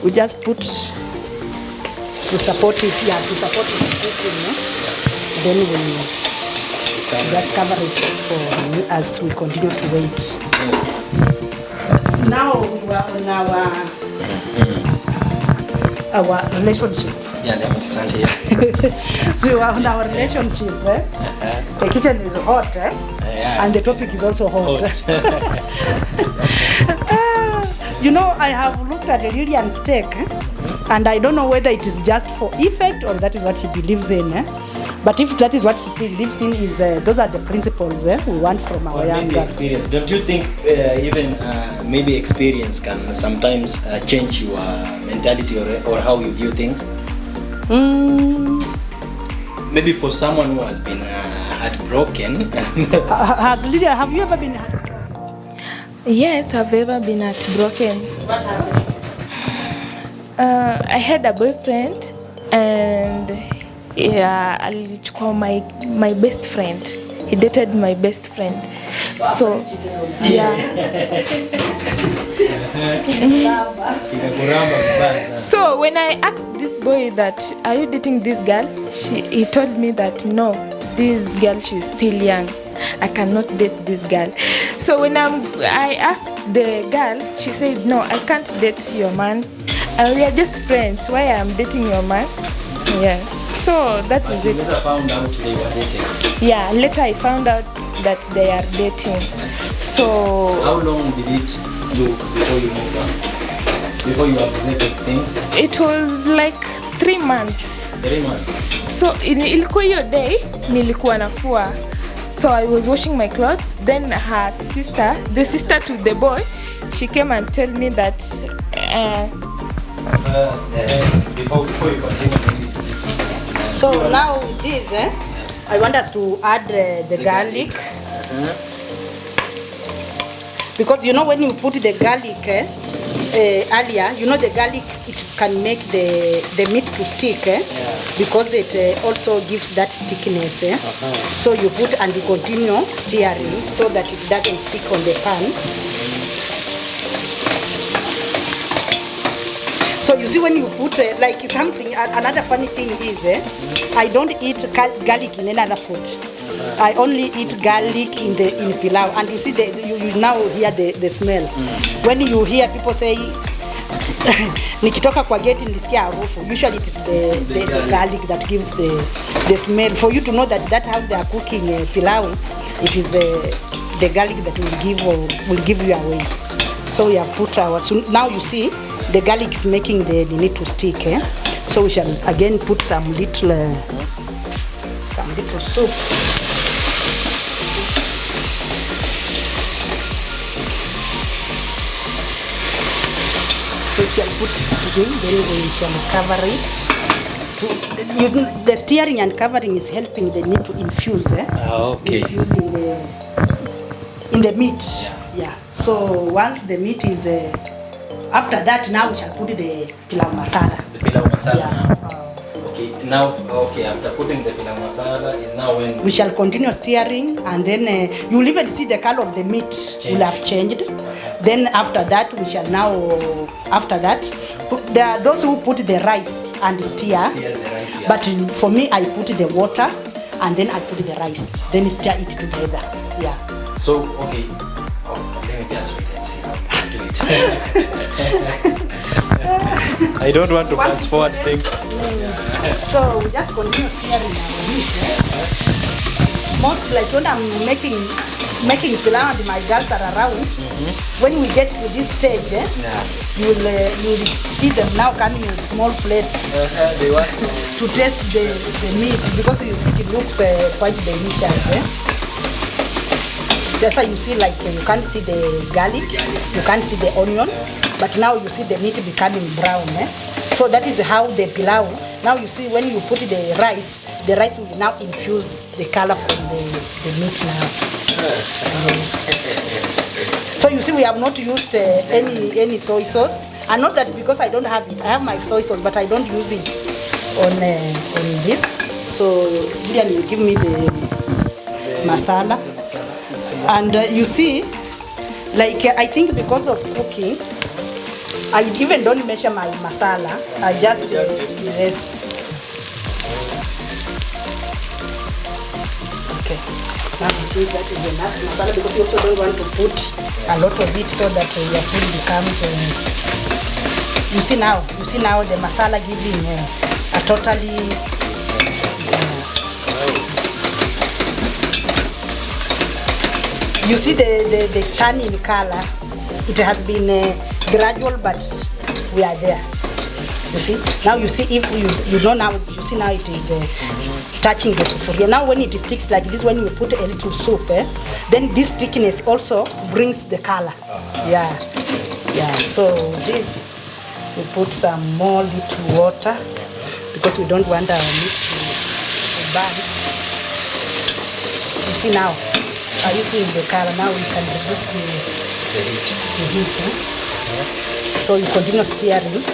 we just put to support it, to support it cooking. Then we just cover it as we continue to wait. Now we are on our relationship. Yeah, let me stand here. So we are on our relationship. The kitchen is hot, and the topic is also hot. You know, I have looked at Lillian's steak, and I don't know whether it is just for effect or that is what he believes in. But if that is what he believes in, is those are the principles we want from our young girls. Experience. Don't you think even maybe experience can sometimes change your mentality or how you view things? Maybe for someone who has been heartbroken. Have you ever been? Yes, I've ever been heartbroken. What happened? I had a boyfriend, and alichukua my best friend. He dated my best friend. So yeah. Ikakuramba vibaya sana. So when I asked this boy that, are you dating this girl? He told me that no, this girl, she's still young. I cannot date this girl. So when I asked the girl, she said, no, I can't date your man. We are just friends. Why I'm dating your man? Yes. So that is it. You later found out they were dating. Yeah, later I found out that they are dating. So How long did it do before you moved on? Before you accepted things? it was like 3 months. 3 months. So ilikuwa hiyo day nilikuwa nafua. So I was washing my clothes. Then her sister, the sister to the boy, she came and told me that Before you continue. So now this, I want us to add the garlic. Because you know when you put the garlic earlier, you know the garlic, it can make the meat to stick, because it also gives that stickiness. So you put and you continue stirring so that it doesn't stick on the pan. So you see when you put like something, another funny thing is, I don't eat garlic in any other food. I only eat garlic in pilau, and you see you now hear the smell. When you hear people say nikitoka kwa geti nilisikia harufu, usually it is the garlic that gives the smell. For you to know that how they are cooking pilau, it is the garlic that will give you away. So we have put our, so now you see the garlic is making the meat to stick. So we shall again put some little soup. So we shall put it again, then we shall cover it. The stirring and covering is helping the meat to infuse. Okay. Infuse in the meat. Yeah. So once the meat is, after that now we shall put the pilau masala. The pilau masala. Yeah. Okay. Now, after putting the pilau masala is now when we shall continue stirring, and then you will even see the color of the meat will have changed. Then after that we shall now, after that, there are those who put the rice and stir the rice, yeah. But for me I put the water and then I put the rice, then stir it together. Yeah. So okay. Let me just wait and see how you do it. I don't want to fast forward things. So we just continue stirring our meat. Most like when I'm making pilau and my girls are around, when we get to this stage, you will see them now coming with small plates They want to taste the meat, because you see it looks quite delicious. So you see, like you can't see the garlic, you can't see the onion, but now you see the meat becoming brown. So that is how the pilau. Now you see when you put the rice will now infuse the color from the meat now. Yes. So you see we have not used any soy sauce, and not that because I don't have it. I have my soy sauce, but I don't use it on this. So Lilian will give me the masala. And you see, like I think because of cooking, I even don't measure my masala. I just yes. Okay. Now I think that is enough masala, because you also don't want to put a lot of it so that your food becomes. You see now the masala giving a totally. You see the turn in color. It has been gradual, but we are there. You see? Now you see, if you know now, you see now it is touching the sufuria. Now when it sticks like this, when you put a little soup, then this thickness also brings the color. Yeah. So this, we put some more little water, because we don't want our meat to burn. You see now. Are you seeing the color? Now we can reduce the heat. So you continue stirring.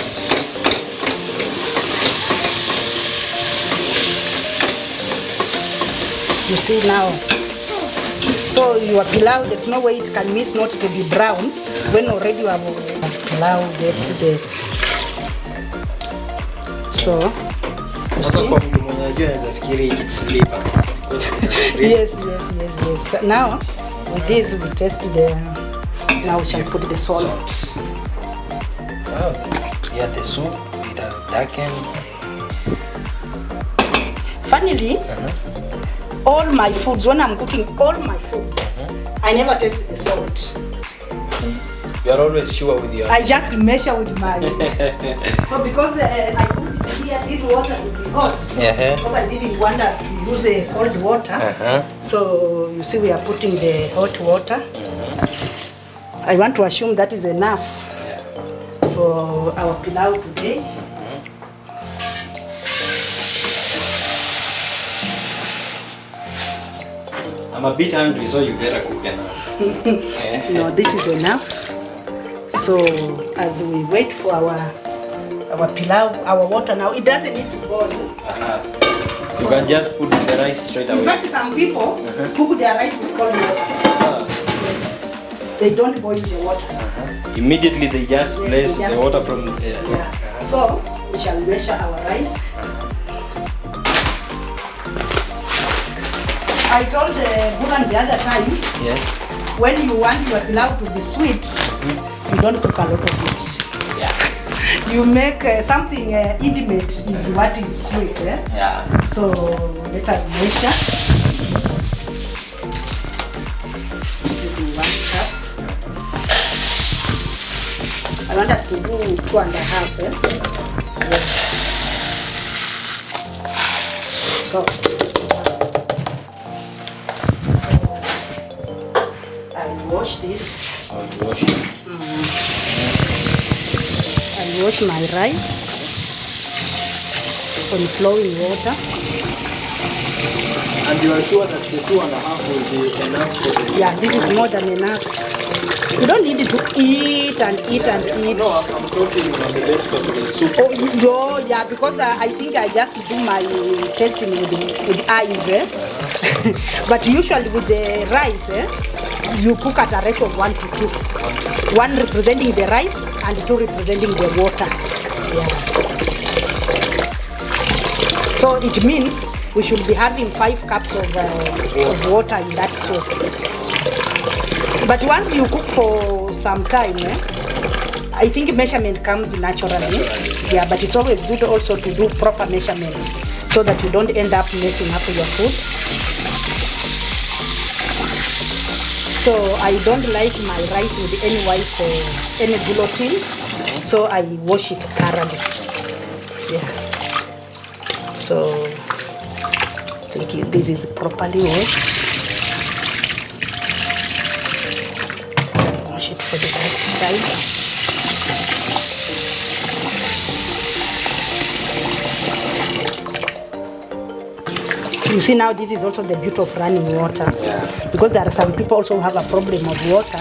You see now. So your pilau, there's no way it can miss not to be brown when already you have pilau gets the. So, you Sasa see? kwa mtu mwenye ajua anaweza fikiri it's liver. Yes. Now, with this we test the. Now we shall put the salt. Wow. Yeah, the soup it has darkened. Finally, all my foods, when I'm cooking all my foods, I never taste the salt. You are always sure with your. I just measure with my. So because I put it here, this water will be hot. Because I didn't want us to use cold water. So you see, we are putting the hot water. I want to assume that is enough for our pilau today. I'm a bit hungry, so you better cook enough. No, this is enough. So as we wait for our pilau, our water now, it doesn't need to boil. You can just put the rice straight In away. fact, some people cook their rice with cold water. Yes. They don't boil the water. Immediately they just Yes, place they just- the water from. Yeah. So we shall measure our rice. I told Buran the other time, Yes. when you want your pilau to be sweet, you don't cook a lot of it. Yeah. You make something intimate is what is sweet. Yeah. So let us measure. This is 1 cup. I want us to do 2.5. Yes. So I wash this. I'll wash it. I wash my rice on flowing water. And you are sure that the 2.5 will be enough for the. Yeah, this is more than enough. You don't need to eat and eat and eat. No, I'm talking on the basis of the soup. Oh, yeah, because I think I just do my testing with eyes. But usually with the rice, you cook at a ratio of 1 to 2. 1 representing the rice and 2 representing the water. Yeah. So it means we should be having 5 cups of water in that soup. But once you cook for some time, I think measurement comes naturally. Yeah, but it's always good also to do proper measurements so that you don't end up messing up your food. So I don't like my rice with any white, any gluten. So I wash it thoroughly. Yeah. So I think this is properly washed. Wash it for the last time. You see now this is also the beauty of running water. Yeah. Because there are some people also who have a problem of water.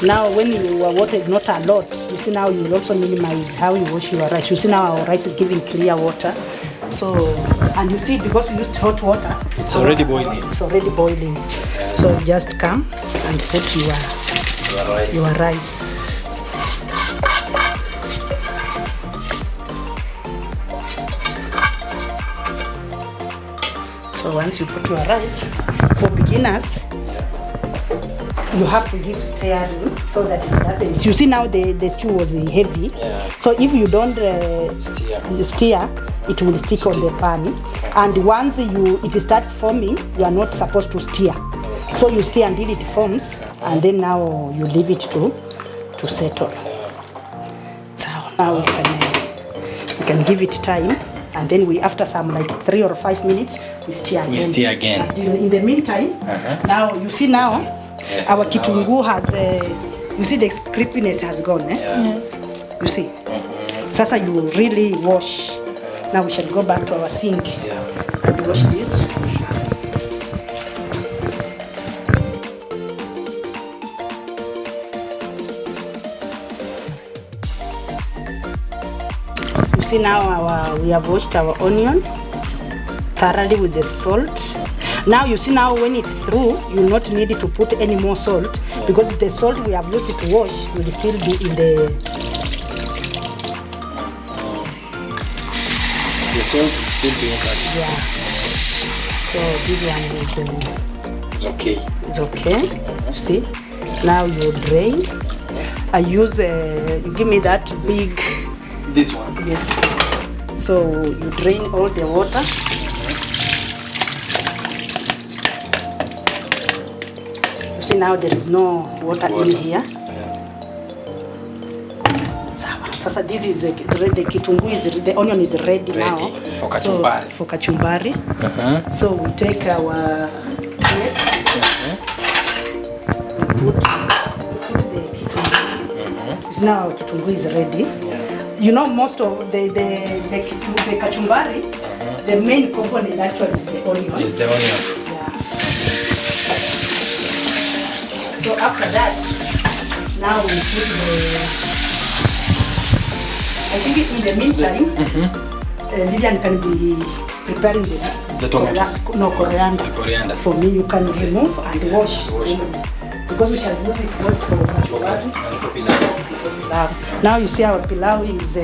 Now when your water is not a lot, you see now you will also minimize how you wash your rice. You see now our rice is giving clear water. So, and you see because we used hot water, It's already boiling. It's already boiling. So just come and put your Rice. rice. So once you put your rice, for beginners, you have to give stirring so that it doesn't. You see now the stew was heavy. Yeah. So if you don't Steer. it will stick on the pan. And once it starts forming, you are not supposed to stir. So you stir until it forms, and then now you leave it to settle. So now we can give it time, and then we after some like 3 or 5 minutes we stir again. We stir again. And in the meantime, now you see now our kitunguu has you see the crispiness has gone. You see. Sasa you really wash. Now we shall go back to our sink and wash this. You see now we have washed our onion thoroughly with the salt. Now you see now when it's through, you will not need to put any more salt because the salt we have used to wash will still be salt is still being cut. Yeah. So this one It's okay. is okay. See? Now you drain. I use you give me that big. This one. Yes. So you drain all the water. You see now there is no water in here. Sasa this is the kitunguu is the onion is ready now. For kachumbari. So for kachumbari. So we take our plate. We put the kitunguu. So now our kitunguu is ready. You know most of the kachumbari, the main component actually is the onion. Is the onion. Yeah. So after that, now we put the. I think in the meantime, Lilian can be preparing the tomatoes. Coriander. The coriander. For me, you can remove and wash. Because we shall use it both for kachumbari and for pilau. Now you see our pilau is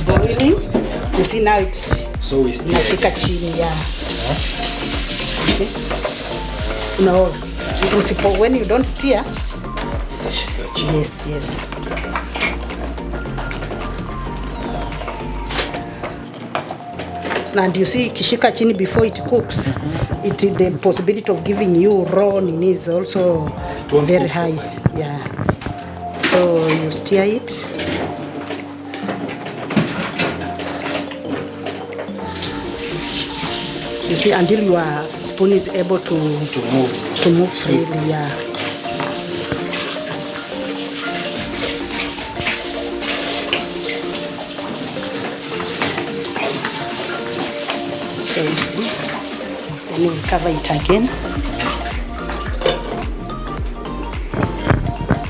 boiling. Yeah. You see now it's so we still nashika chini, yeah. See? No, when you don't stir. Yes. And you see kishika chini before it cooks, the possibility of giving you raw nini is also very high. Yeah. So you stir it. You see until your spoon is able to move freely. Yeah. So you see, then we cover it again.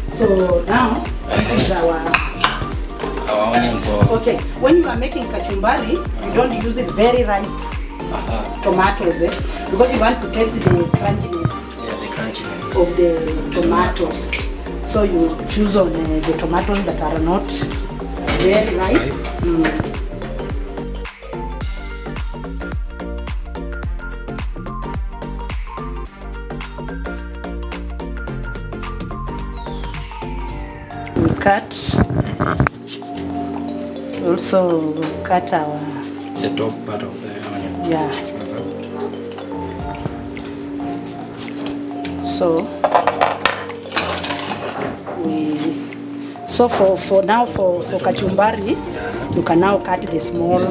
So now this is our onion for. Okay, when you are making kachumbari, you don't use it very ripe tomatoes, because you want to taste the crunchiness. Yeah, the crunchiness of the tomatoes. So you choose on the tomatoes that are not very ripe. We cut. Also cut our the top part of the onion. Yeah. So for now for kachumbari, you can now cut the smaller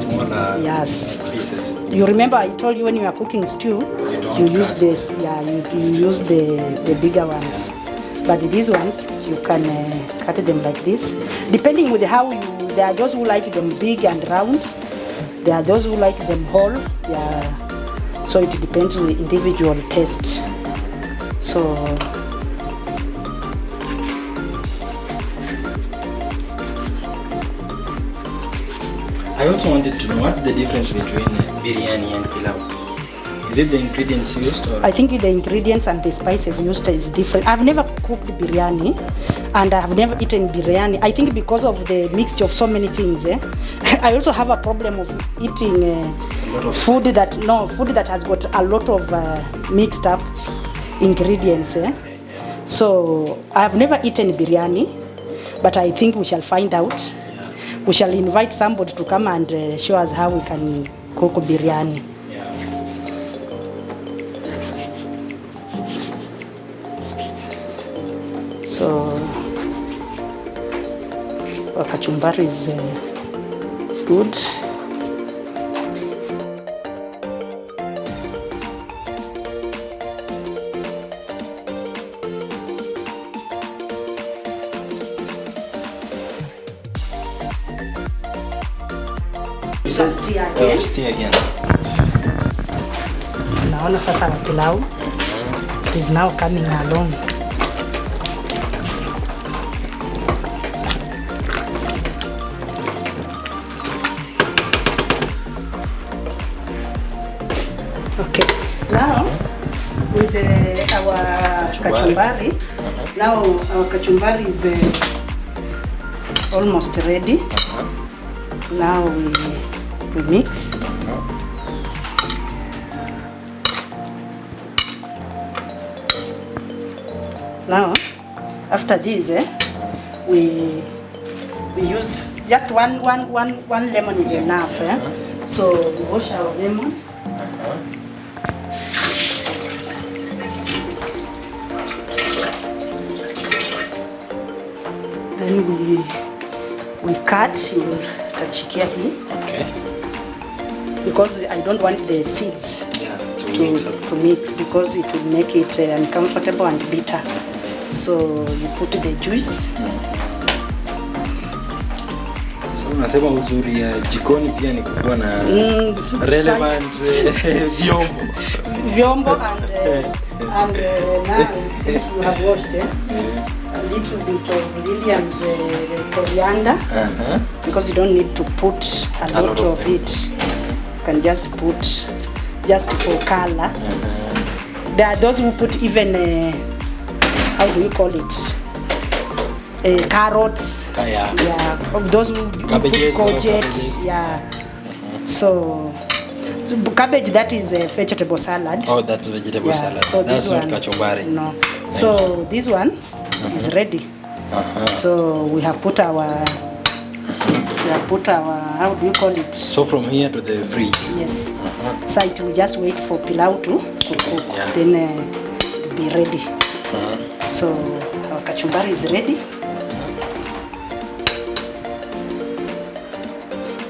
yes pieces. You remember I told you when you are cooking stew, you use this. Yeah, you use the bigger ones. But these ones you can cut them like this, depending with how you. There are those who like them big and round. There are those who like them whole. Yeah. So it depends on the individual taste. So I also wanted to know what's the difference between biryani and pilau. Is it the ingredients used or? I think the ingredients and the spices used is different. I've never cooked biryani and I have never eaten biryani. I think because of the mixture of so many things. I also have a problem of eating food that has got a lot of mixed up ingredients. So I have never eaten biryani, but I think we shall find out. We shall invite somebody to come and show us how we can cook biryani. So our kachumbari is good. Stir again. Naona sasa pilau. It is now coming along. Okay, now with our kachumbari, now our kachumbari is almost ready. Now we we mix. Now, after this, we use just one lemon is enough. So we wash our lemon. Then we cut kachikia hii. Okay. Because I don't want the seeds to mix because it will make it uncomfortable and bitter. So you put the juice. So unasema uzuri ya jikoni pia ni kuwa na relevant vyombo and now you have washed a little bit of Lillian's coriander because you don't need to put a lot of it. You can just put just for color. There are those who put even how do you call it? Carrots. Yeah. Those who put courgette. Yeah. So cabbage, that is a vegetable salad. Oh, that's vegetable salad. So that's not kachumbari. No. So this one is ready. So we have put our how do you call it? So from here to the fridge. Yes. So it will just wait for pilau to cook. Yeah. Then it will be ready. So our kachumbari is ready.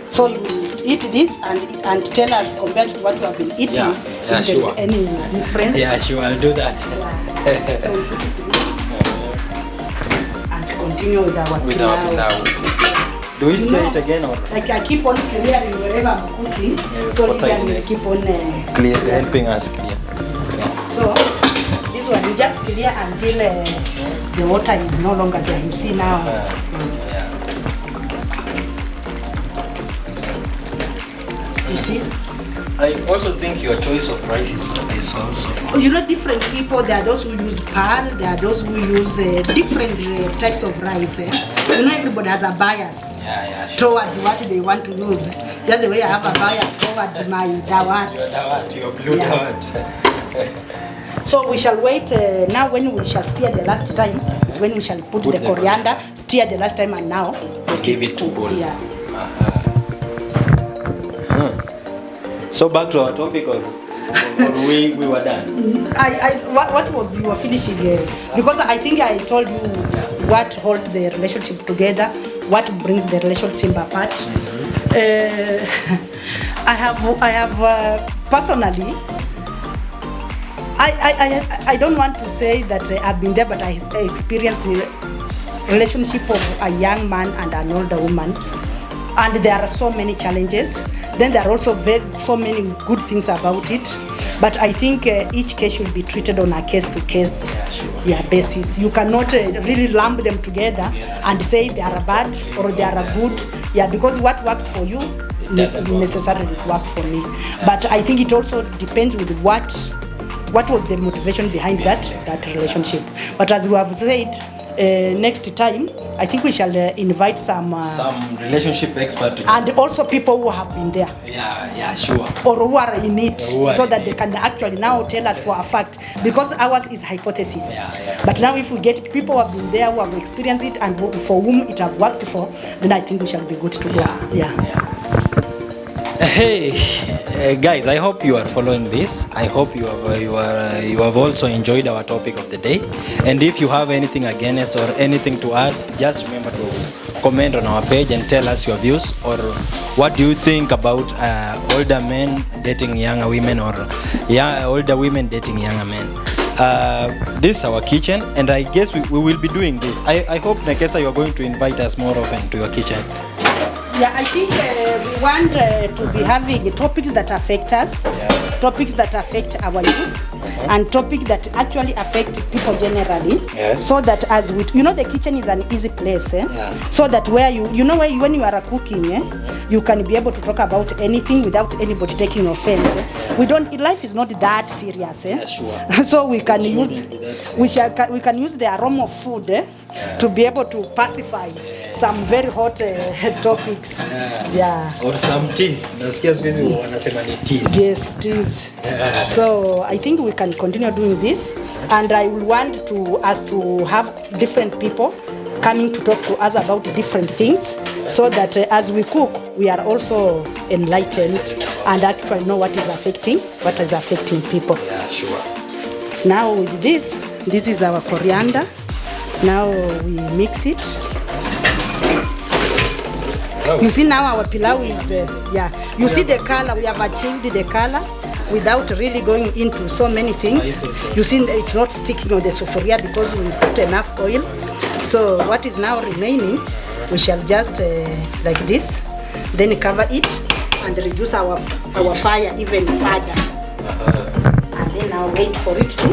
So you eat this and tell us compared to what you have been eating. Yeah, if sure. There's any difference. Yeah, sure. I'll do that. Yeah. So we put it in and continue with our pilau. Do we stir it again or? Like I keep on clearing wherever I'm cooking, so Lilian will keep on helping us clear. Yeah. So this one you just clear until the water is no longer there. You see now. You see? I also think your choice of rice is also. You know, different people. There are those who use pearl. There are those who use different types of rice. You know, everybody has a bias towards what they want to use. Just the way I have a bias towards my dawat. Your blue dawat. So we shall wait. Now when we shall stir the last time is when we shall put the coriander, stir the last time, and now give it to cool. Yeah. So back to our topic, or we were done? What was you were finishing? Because I think I told you what holds the relationship together, what brings the relationship apart. I have personally, I don't want to say that I've been there, but I experienced the relationship of a young man and an older woman, and there are so many challenges. Then there are also so many good things about it. But I think each case should be treated on a case-to-case basis. You cannot really lump them together and say they are bad or they are good. Yeah, because what works for you necessarily work for me. But I think it also depends with what was the motivation behind that relationship. But as we have said, next time, I think we shall invite some relationship experts and also people who have been there. Yeah, sure. Or who are in it, so that they can actually now tell us for a fact. Because ours is hypothesis. But now if we get people who have been there, who have experienced it, and for whom it have worked for, then I think we shall be good to go. Hey, guys, I hope you are following this. I hope you have also enjoyed our topic of the day. And if you have anything against or anything to add, just remember to comment on our page and tell us your views, or what do you think about older men dating younger women, or older women dating younger men. This is our kitchen, and I guess we will be doing this. I hope, Nekesa, you are going to invite us more often to your kitchen. Yeah, I think we want to be having topics that affect us, topics that affect our youth, and topic that actually affect people generally. Yes. So that as we, the kitchen is an easy place. Yeah. So that where when you are cooking, you can be able to talk about anything without anybody taking offense. Life is not that serious. Yeah, sure. So we can use we can use the aroma of food to be able to pacify some very hot topics. Yeah. Or some teas. Nasikia siku hizi wanasema ni teas. Yes, teas. Yeah. So I think we can continue doing this, and I will want us to have different people coming to talk to us about different things, so that as we cook, we are also enlightened and actually know what is affecting people. Yeah, sure. Now with this is our coriander. Now we mix it. Oh. You see now our pilau is, you see the color, we have achieved the color without really going into so many things. You see it's not sticking on the sufuria because we put enough oil. So what is now remaining, we shall just like this, then cover it and reduce our fire even further. And then now wait for it to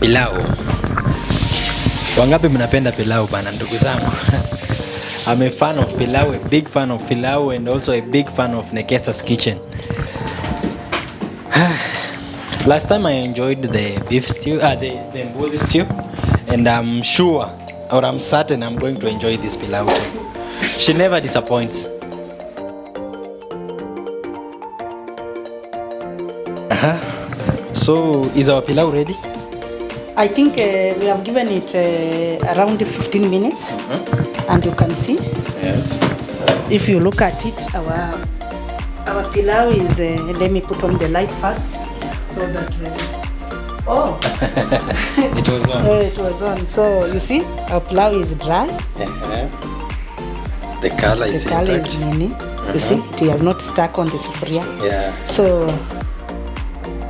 Pilau. Wangapi mnapenda pilau bana ndugu zangu? I'm a fan of pilau, a big fan of pilau, and also a big fan of Nekesa's kitchen. Last time I enjoyed the beef stew, the mbuzi stew, and I'm sure, or I'm certain I'm going to enjoy this pilau too. She never disappoints. So, is our pilau ready? I think we have given it around 15 minutes, and you can see. Yes. If you look at it, our pilau is. Let me put on the light first, so that. It was on. It was on. So you see, our pilau is dry. The color is The color intact. is mini. You see, it has not stuck on the sufuria. Yeah. So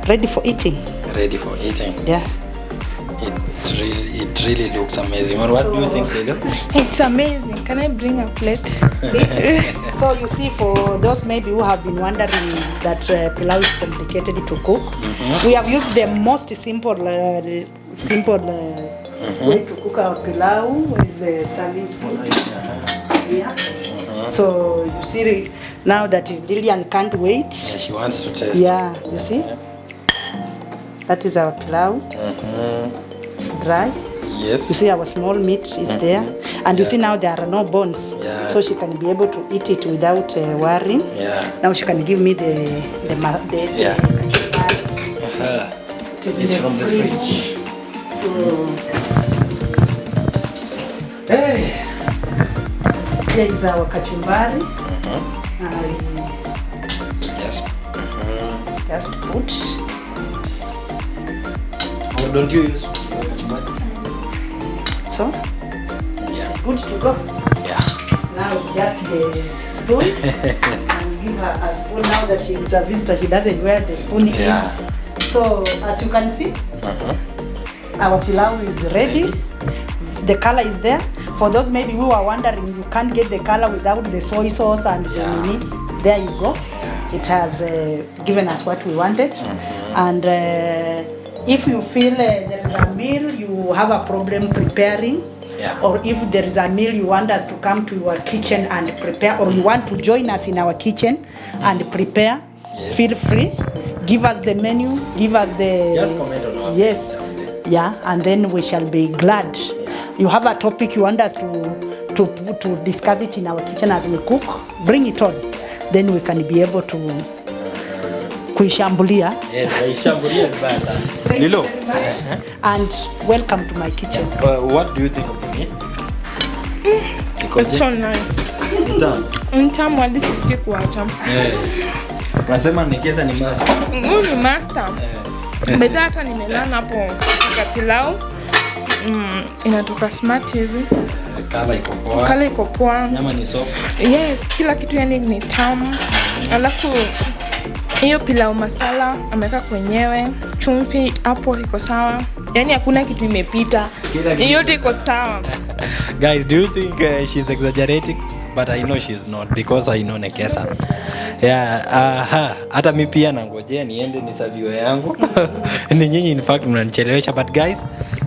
ready for eating. Ready for eating. Yeah. It really looks amazing. What do you think, Lilo? It's amazing. Can I bring a plate? So you see, for those maybe who have been wondering that pilau is complicated to cook, we have used the most simple way to cook our pilau with the serving spoon. Yeah. So you see now that Lillian can't wait. Yeah, she wants to taste. Yeah, you see? That is our pilau. It's dry. Yes. You see our small meat is there. And you see now there are no bones. Yeah. So she can be able to eat it without worrying. Yeah. Now she can give me the Yeah. It's from the fridge. So Hey. here is our kachumbari. Yes. Just put. Oh, don't you use? So Yeah. good to go. Yeah. Now it's just the spoon. And give her a spoon now that she is a visitor. She doesn't know where the spoon Yeah. is. So as you can see, our pilau is ready. The color is there. For those maybe who are wondering, you can't get the color without the soy sauce and the nini. There you go. It has given us what we wanted. And if you feel there is a meal you have a problem preparing, or if there is a meal you want us to come to your kitchen and prepare, or you want to join us in our kitchen and prepare, feel free. Give us the menu, give us the... Just comment on our Yes. Yeah, and then we shall be glad. You have a topic you want us to discuss it in our kitchen as we cook, bring it on. Then we can be able to kuishambulia. Yes, kuishambulia vibaya sana. Lilo. And welcome to my kitchen. What do you think of the meat? It's so nice. Mtamu hadi sisikii kuacha. Unasema Nekesa ni master. Huyu ni master. Mbeda hata nimelala hapo katika pilau. Inatoka smart hivi. Kala iko poa. Kala iko poa. Nyama ni soft. Yes, kila kitu yani ni tamu. Alafu hiyo pilau masala ameweka kwenyewe, chumvi hapo iko sawa. Yani hakuna kitu imepita. Yote iko sawa. Guys, do you think she's exaggerating? But I know she's not, because I know Nekesa. Yeah, hata mi pia nangojea niende nisaviwe yangu. Ni nyinyi in fact mnanichelewesha, but guys,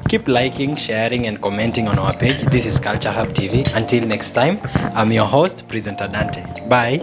keep liking, sharing and commenting on our page. This is Culture Hub TV. Until next time, I'm your host, Presenter Dante. Bye.